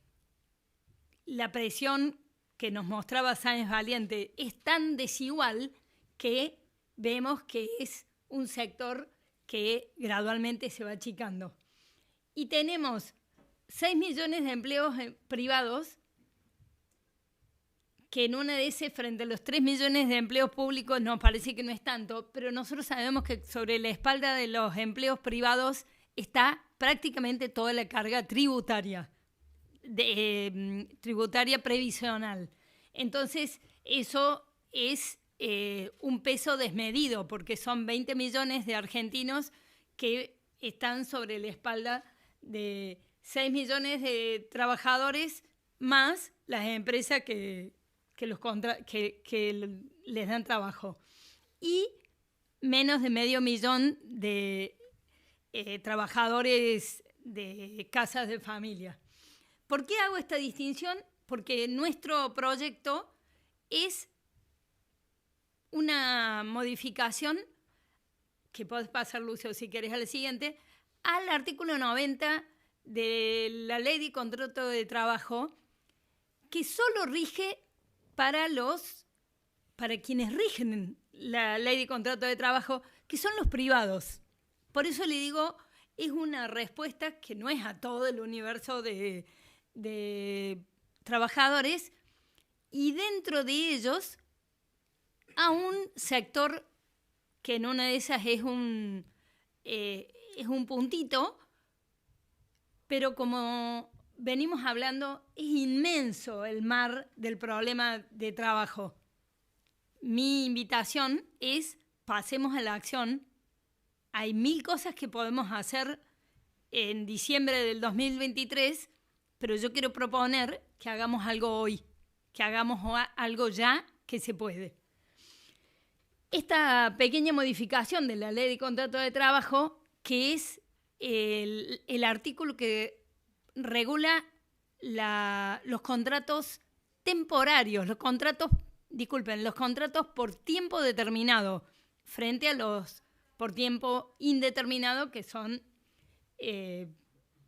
la presión que nos mostraba Sáenz Valiente es tan desigual que vemos que es un sector que gradualmente se va achicando. Y tenemos 6 millones de empleos privados, que en una de esas, frente a los 3 millones de empleos públicos, nos parece que no es tanto, pero nosotros sabemos que sobre la espalda de los empleos privados está prácticamente toda la carga tributaria, tributaria previsional. Entonces, eso es un peso desmedido, porque son 20 millones de argentinos que están sobre la espalda de 6 millones de trabajadores, más las empresas que les dan trabajo, y menos de medio millón de trabajadores de casas de familia. ¿Por qué hago esta distinción? Porque nuestro proyecto es una modificación, que puedes pasar, Lucio, si querés, a la siguiente, al artículo 90 de la Ley de Contrato de Trabajo, que solo rige para quienes rigen la Ley de Contrato de Trabajo, que son los privados. Por eso le digo, es una respuesta que no es a todo el universo de trabajadores, y dentro de ellos a un sector que en una de esas es un puntito, pero como venimos hablando, es inmenso el mar del problema de trabajo. Mi invitación es: pasemos a la acción. Hay 1000 cosas que podemos hacer en diciembre del 2023, pero yo quiero proponer que hagamos algo hoy, que hagamos algo ya que se puede. Esta pequeña modificación de la ley de contrato de trabajo, que es el artículo que regula los contratos temporarios, los contratos por tiempo determinado, frente a los por tiempo indeterminado, que son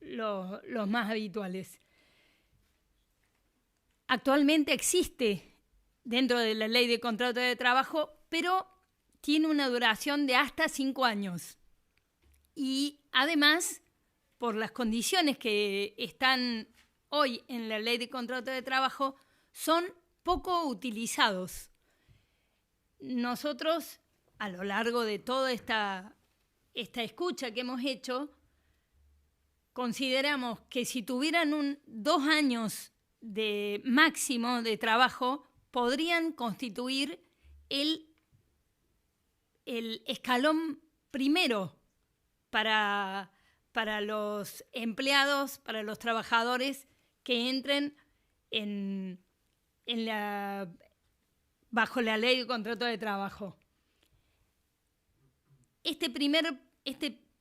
los más habituales. Actualmente existe dentro de la ley de contrato de trabajo, pero tiene una duración de hasta 5 años. Y además, por las condiciones que están hoy en la ley de contrato de trabajo, son poco utilizados. Nosotros, a lo largo de toda esta escucha que hemos hecho, consideramos que si tuvieran 2 años de máximo de trabajo, podrían constituir el escalón primero para los empleados, para los trabajadores que entren bajo la ley de contrato de trabajo.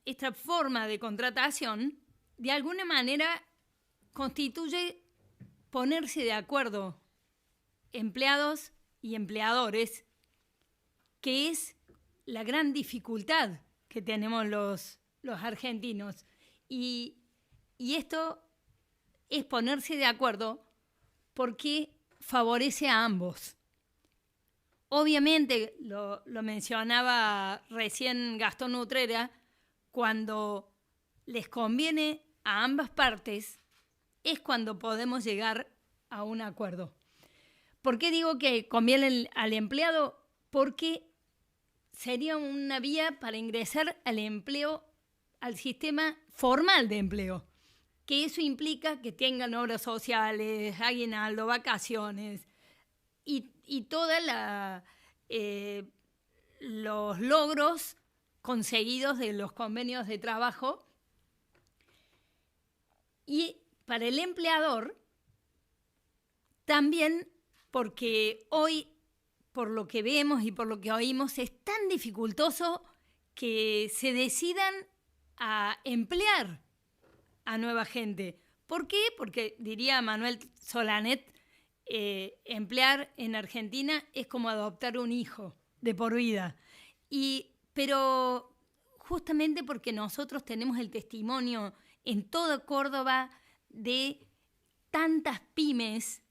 Esta forma de contratación, de alguna manera, constituye ponerse de acuerdo empleados y empleadores, que es la gran dificultad que tenemos los argentinos. Y esto es ponerse de acuerdo porque favorece a ambos. Obviamente, lo mencionaba recién Gastón Utrera, cuando les conviene a ambas partes es cuando podemos llegar a un acuerdo. ¿Por qué digo que conviene al empleado? Porque sería una vía para ingresar al empleo, al sistema formal de empleo, que eso implica que tengan obras sociales, aguinaldo, vacaciones y todos los logros conseguidos de los convenios de trabajo. Y para el empleador también, porque hoy, por lo que vemos y por lo que oímos, es tan dificultoso que se decidan a emplear a nueva gente. ¿Por qué? Porque, diría Manuel Solanet, emplear en Argentina es como adoptar un hijo de por vida. Pero justamente porque nosotros tenemos el testimonio en toda Córdoba de tantas pymes,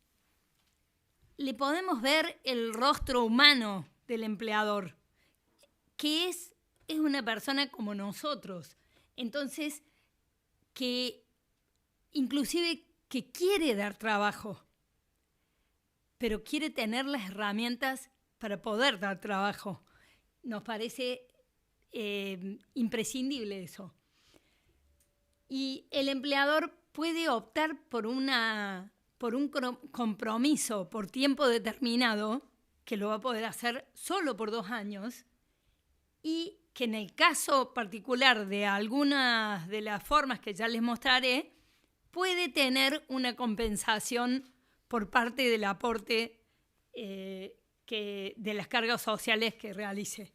le podemos ver el rostro humano del empleador, que es una persona como nosotros. Entonces, que inclusive que quiere dar trabajo, pero quiere tener las herramientas para poder dar trabajo. Nos parece imprescindible eso. Y el empleador puede optar por un compromiso por tiempo determinado, que lo va a poder hacer solo por 2 años, y que en el caso particular de algunas de las formas que ya les mostraré, puede tener una compensación por parte del aporte de las cargas sociales que realice.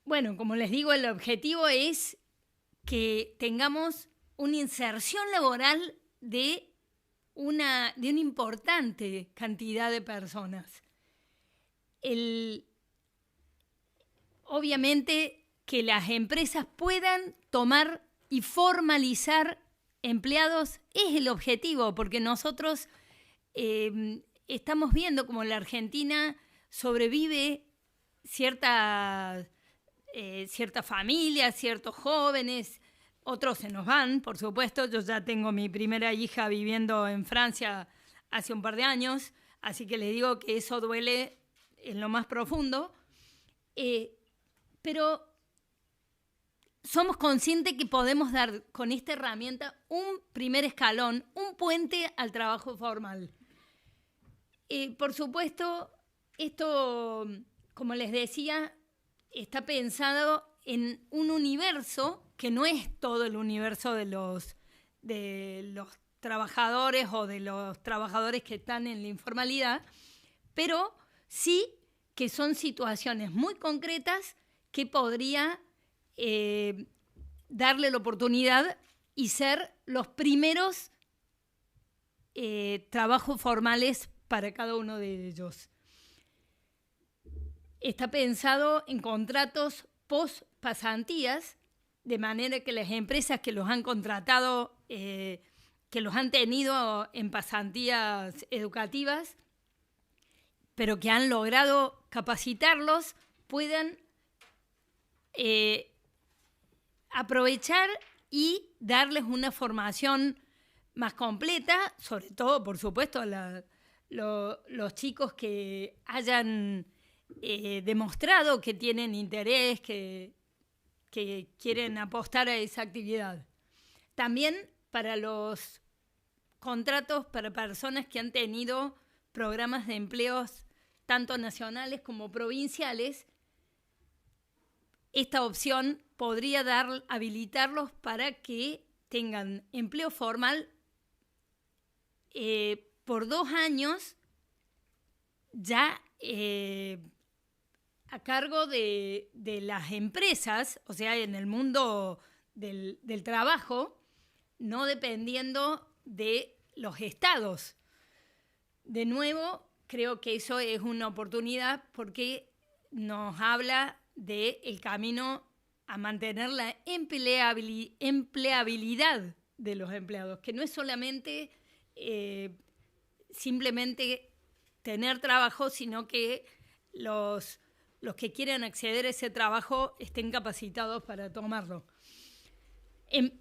Bueno, como les digo, el objetivo es que tengamos una inserción laboral de una importante cantidad de personas. Obviamente que las empresas puedan tomar y formalizar empleados es el objetivo, porque nosotros estamos viendo como en la Argentina sobrevive cierta familia, ciertos jóvenes, otros se nos van, por supuesto. Yo ya tengo mi primera hija viviendo en Francia hace un par de años, así que les digo que eso duele en lo más profundo. Pero somos conscientes que podemos dar con esta herramienta un primer escalón, un puente al trabajo formal. Por supuesto, esto, como les decía, está pensado en un universo que no es todo el universo de los trabajadores o de los trabajadores que están en la informalidad, pero sí que son situaciones muy concretas que podría darle la oportunidad y ser los primeros trabajos formales para cada uno de ellos. Está pensado en contratos post-pasantías, de manera que las empresas que los han contratado, que los han tenido en pasantías educativas, pero que han logrado capacitarlos, puedan aprovechar y darles una formación más completa, sobre todo, por supuesto, a los chicos que hayan demostrado que tienen interés, que quieren apostar a esa actividad. También para los contratos para personas que han tenido programas de empleos tanto nacionales como provinciales, esta opción podría habilitarlos para que tengan empleo formal por 2 años ya a cargo de las empresas, o sea, en el mundo del trabajo, no dependiendo de los estados. De nuevo, creo que eso es una oportunidad porque nos habla del camino a mantener la empleabilidad de los empleados, que no es solamente simplemente tener trabajo, sino que los que quieran acceder a ese trabajo estén capacitados para tomarlo.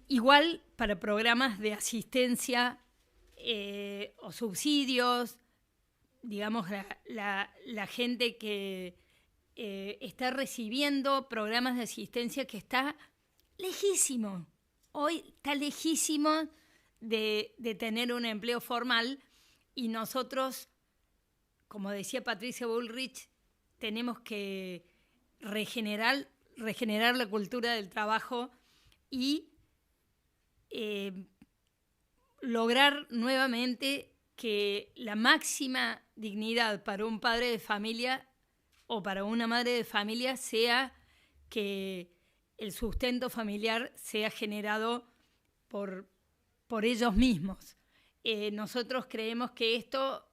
Igual para programas de asistencia o subsidios, digamos, la gente que está recibiendo programas de asistencia que está lejísimo. Hoy está lejísimo de tener un empleo formal y nosotros, como decía Patricia Bullrich, tenemos que regenerar la cultura del trabajo y lograr nuevamente que la máxima dignidad para un padre de familia o para una madre de familia sea que el sustento familiar sea generado por ellos mismos. Nosotros creemos que esto,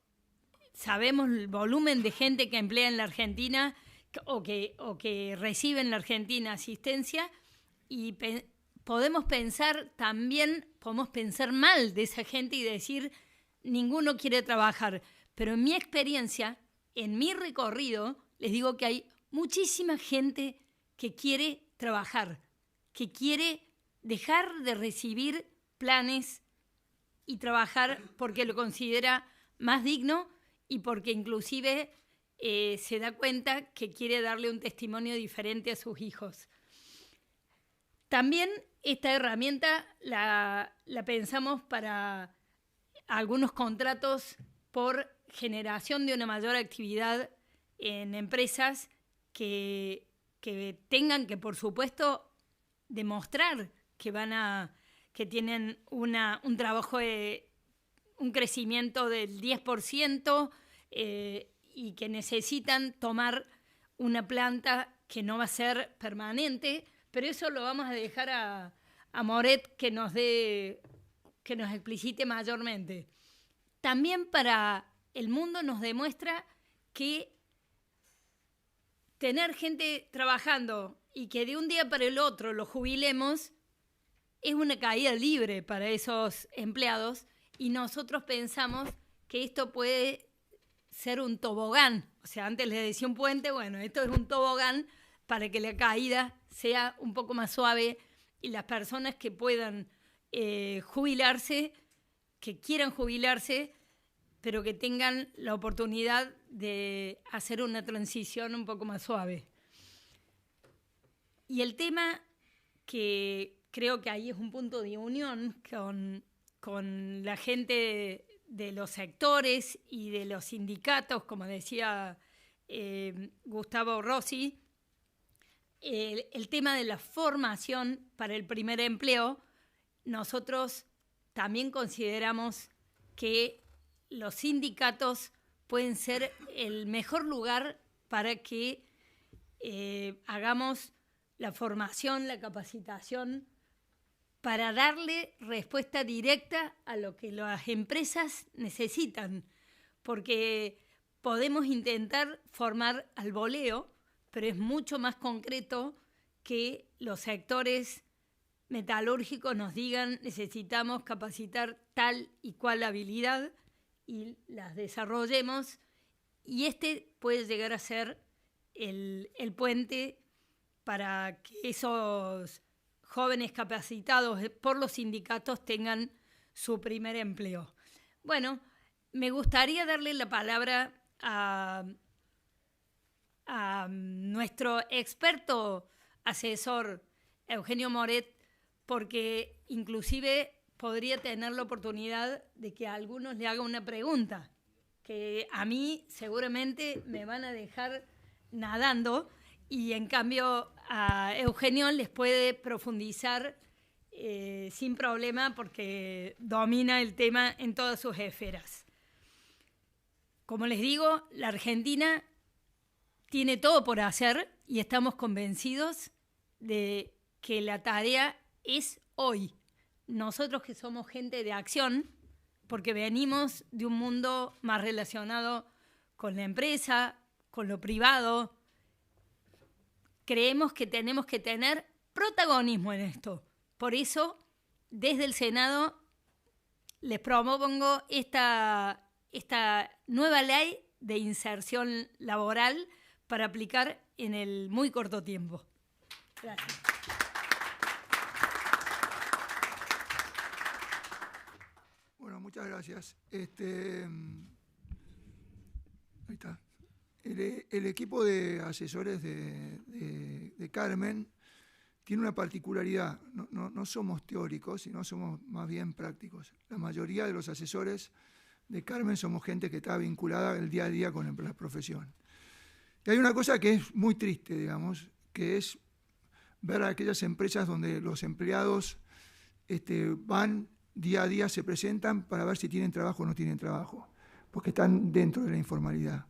sabemos el volumen de gente que emplea en la Argentina o que recibe en la Argentina asistencia y podemos pensar mal de esa gente y decir ninguno quiere trabajar. Pero en mi experiencia, en mi recorrido, les digo que hay muchísima gente que quiere trabajar, que quiere dejar de recibir planes y trabajar porque lo considera más digno y porque inclusive se da cuenta que quiere darle un testimonio diferente a sus hijos. También esta herramienta la pensamos para algunos contratos por generación de una mayor actividad en empresas que tengan que, por supuesto, demostrar que tienen un trabajo un crecimiento del 10% y que necesitan tomar una planta que no va a ser permanente, pero eso lo vamos a dejar a Moret que nos explicite mayormente. También para el mundo nos demuestra que tener gente trabajando y que de un día para el otro lo jubilemos es una caída libre para esos empleados y nosotros pensamos que esto puede ser un tobogán. O sea, antes les decía un puente, bueno, esto es un tobogán para que la caída sea un poco más suave y las personas que puedan jubilarse, que quieran jubilarse, pero que tengan la oportunidad de hacer una transición un poco más suave. Y el tema que creo que ahí es un punto de unión con la gente de los sectores y de los sindicatos, como decía Gustavo Rossi, el tema de la formación para el primer empleo, nosotros también consideramos que los sindicatos pueden ser el mejor lugar para que hagamos la formación, la capacitación, para darle respuesta directa a lo que las empresas necesitan, porque podemos intentar formar al voleo, pero es mucho más concreto que los sectores metalúrgicos nos digan necesitamos capacitar tal y cual habilidad y las desarrollemos, y este puede llegar a ser el puente para que esos jóvenes capacitados por los sindicatos tengan su primer empleo. Bueno, me gustaría darle la palabra a nuestro experto asesor Eugenio Moret, porque inclusive podría tener la oportunidad de que a algunos le haga una pregunta, que a mí seguramente me van a dejar nadando, y en cambio a Eugenio les puede profundizar sin problema porque domina el tema en todas sus esferas. Como les digo, la Argentina tiene todo por hacer y estamos convencidos de que la tarea es hoy. Nosotros que somos gente de acción, porque venimos de un mundo más relacionado con la empresa, con lo privado, creemos que tenemos que tener protagonismo en esto. Por eso, desde el Senado, les propongo esta nueva ley de inserción laboral para aplicar en el muy corto tiempo. Gracias. Bueno, muchas gracias. Ahí está. El equipo de asesores de Carmen tiene una particularidad. No somos teóricos, sino somos más bien prácticos. La mayoría de los asesores de Carmen somos gente que está vinculada el día a día con la profesión. Y hay una cosa que es muy triste, digamos, que es ver a aquellas empresas donde los empleados van día a día, se presentan para ver si tienen trabajo o no tienen trabajo, porque están dentro de la informalidad.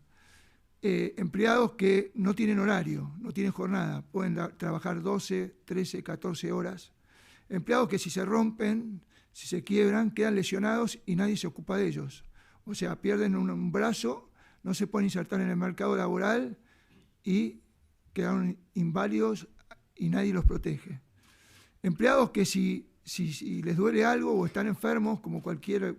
Empleados que no tienen horario, no tienen jornada, pueden trabajar 12, 13, 14 horas. Empleados que si se rompen, si se quiebran, quedan lesionados y nadie se ocupa de ellos. O sea, pierden un brazo, no se pueden insertar en el mercado laboral y quedan inválidos y nadie los protege. Empleados que si les duele algo o están enfermos, como cualquiera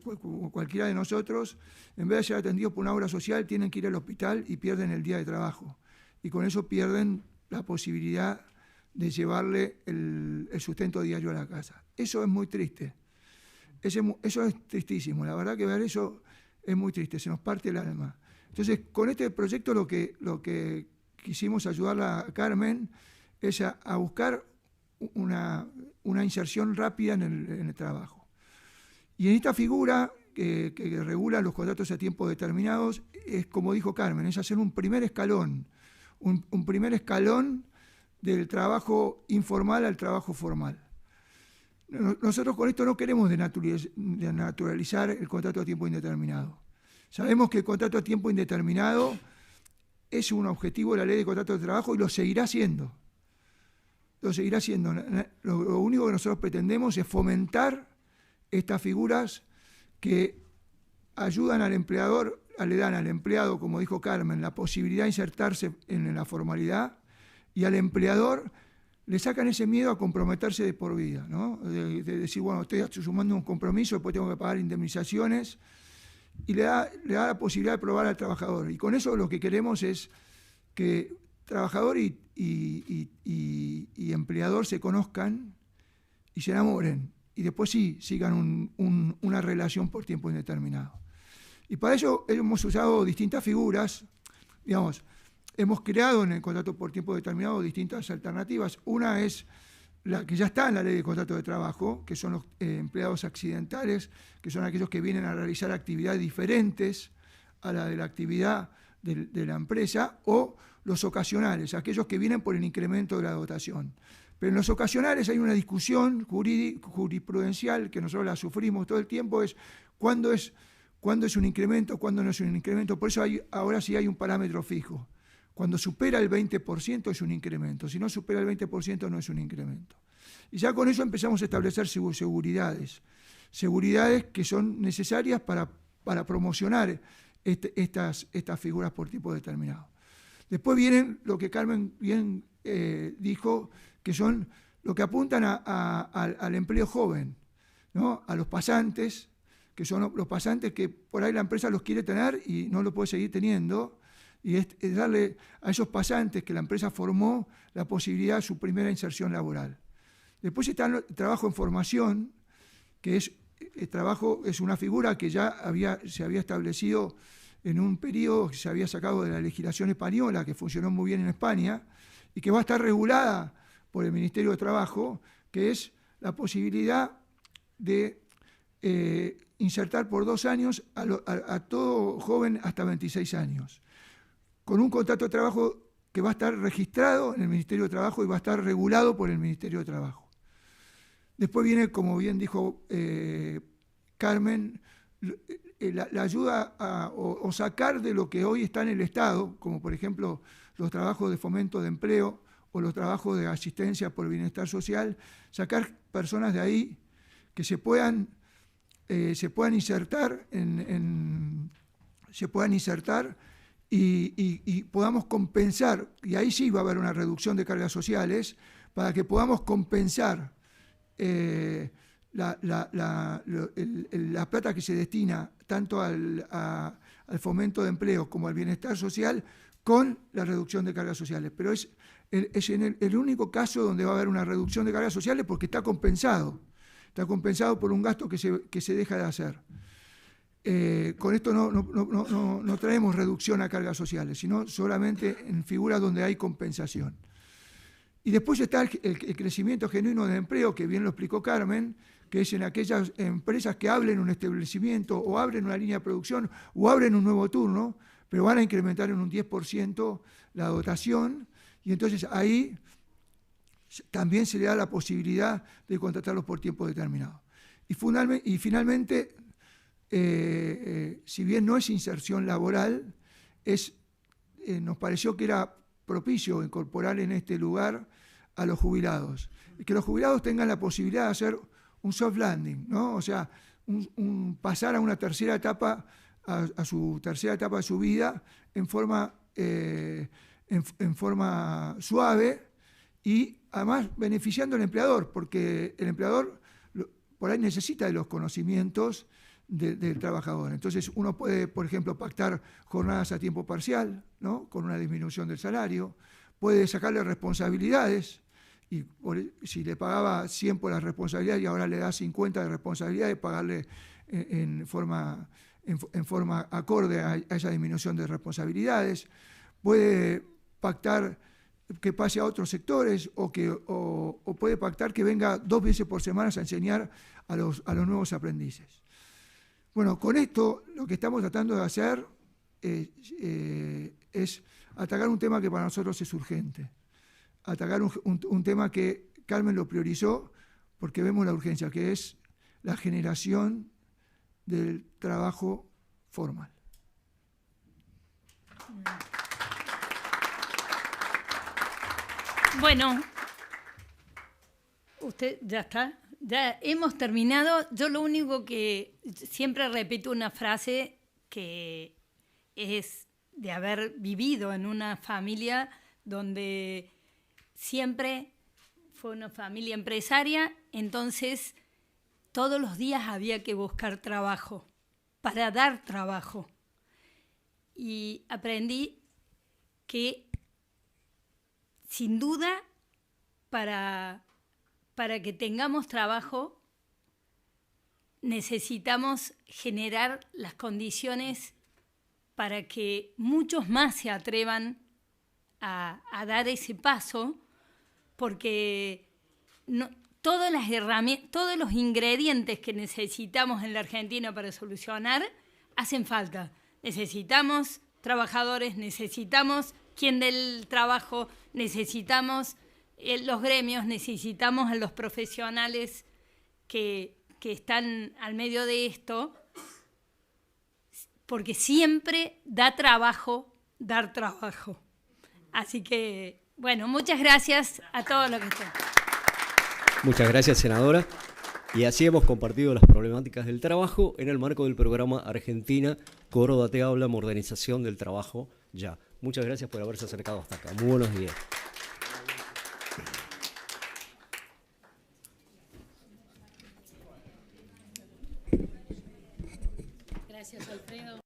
de nosotros, en vez de ser atendidos por una obra social, tienen que ir al hospital y pierden el día de trabajo. Y con eso pierden la posibilidad de llevarle el sustento diario a la casa. Eso es muy triste. Eso es tristísimo. La verdad que ver eso es muy triste, se nos parte el alma. Entonces, con este proyecto lo que quisimos ayudarla a Carmen es a buscar una inserción rápida en el trabajo. Y en esta figura que regula los contratos a tiempo determinados, es como dijo Carmen, es hacer un primer escalón, un primer escalón del trabajo informal al trabajo formal. Nosotros con esto no queremos denaturalizar el contrato a tiempo indeterminado. Sabemos que el contrato a tiempo indeterminado es un objetivo de la ley de contrato de trabajo y lo seguirá siendo. Lo seguirá siendo. Lo único que nosotros pretendemos es fomentar estas figuras que ayudan al empleador, le dan al empleado, como dijo Carmen, la posibilidad de insertarse en la formalidad, y al empleador le sacan ese miedo a comprometerse de por vida, ¿no? De decir, bueno, estoy sumando un compromiso, después tengo que pagar indemnizaciones, y le da la posibilidad de probar al trabajador. Y con eso lo que queremos es que trabajador y empleador se conozcan y se enamoren, y después sí sigan una relación por tiempo indeterminado. Y para eso hemos usado distintas figuras, digamos, hemos creado en el contrato por tiempo determinado distintas alternativas. Una es la que ya está en la ley de contrato de trabajo, que son los empleados accidentales, que son aquellos que vienen a realizar actividades diferentes a la de la actividad de la empresa, o los ocasionales, aquellos que vienen por el incremento de la dotación. Pero en los ocasionales hay una discusión jurisprudencial que nosotros la sufrimos todo el tiempo, es cuándo es un incremento, cuándo no es un incremento. Por eso ahora sí hay un parámetro fijo. Cuando supera el 20% es un incremento, si no supera el 20% no es un incremento. Y ya con eso empezamos a establecer seguridades que son necesarias para promocionar estas figuras por tipo determinado. Después vienen lo que Carmen bien dijo, que son lo que apuntan al empleo joven, ¿no? A los pasantes, que son los pasantes que por ahí la empresa los quiere tener y no lo puede seguir teniendo, y es darle a esos pasantes que la empresa formó la posibilidad de su primera inserción laboral. Después está el trabajo en formación, que es una figura que ya se había establecido en un periodo que se había sacado de la legislación española, que funcionó muy bien en España, y que va a estar regulada por el Ministerio de Trabajo, que es la posibilidad de insertar por 2 años a todo joven hasta 26 años, con un contrato de trabajo que va a estar registrado en el Ministerio de Trabajo y va a estar regulado por el Ministerio de Trabajo. Después viene, como bien dijo Carmen, la ayuda o sacar de lo que hoy está en el Estado, como por ejemplo los trabajos de fomento de empleo o los trabajos de asistencia por el bienestar social, sacar personas de ahí que se puedan insertar y podamos compensar, y ahí sí va a haber una reducción de cargas sociales, para que podamos compensar la plata que se destina tanto al fomento de empleo como al bienestar social con la reducción de cargas sociales. Pero es en el único caso donde va a haber una reducción de cargas sociales, porque está compensado por un gasto que se deja de hacer. Con esto no traemos reducción a cargas sociales, sino solamente en figuras donde hay compensación. Y después está el crecimiento genuino de empleo, que bien lo explicó Carmen, que es en aquellas empresas que abren un establecimiento o abren una línea de producción o abren un nuevo turno, pero van a incrementar en un 10% la dotación, y entonces ahí también se le da la posibilidad de contratarlos por tiempo determinado. Y finalmente, si bien no es inserción laboral, nos pareció que era propicio incorporar en este lugar a los jubilados, y que los jubilados tengan la posibilidad de hacer un soft landing, ¿no? O sea, pasar a una tercera etapa, a su tercera etapa de su vida en forma suave, y además beneficiando al empleador, porque el empleador por ahí necesita de los conocimientos del trabajador. Entonces uno puede, por ejemplo, pactar jornadas a tiempo parcial, ¿no? Con una disminución del salario, puede sacarle responsabilidades, y si le pagaba 100 por las responsabilidades y ahora le da 50 de responsabilidades, pagarle en forma acorde a esa disminución de responsabilidades. Puede pactar que pase a otros sectores, o puede pactar que venga 2 veces por semana a enseñar a los nuevos aprendices. Bueno, con esto lo que estamos tratando de hacer es atacar un tema que para nosotros es urgente, atacar un tema que Carmen lo priorizó porque vemos la urgencia, que es la generación del trabajo formal. Bueno, usted ya está, ya hemos terminado. Yo lo único que siempre repito una frase que es de haber vivido en una familia donde siempre fue una familia empresaria, entonces todos los días había que buscar trabajo para dar trabajo. Y aprendí que sin duda para que tengamos trabajo necesitamos generar las condiciones para que muchos más se atrevan a dar ese paso, porque todas las herramientas, todos los ingredientes que necesitamos en la Argentina para solucionar hacen falta. Necesitamos trabajadores, necesitamos quien del trabajo, necesitamos los gremios, necesitamos a los profesionales que están al medio de esto, porque siempre da trabajo dar trabajo. Así que, bueno, muchas gracias a todos los que están. Muchas gracias, senadora. Y así hemos compartido las problemáticas del trabajo en el marco del programa Argentina, Córdoba te habla, modernización del trabajo ya. Muchas gracias por haberse acercado hasta acá. Muy buenos días. Gracias, Alfredo.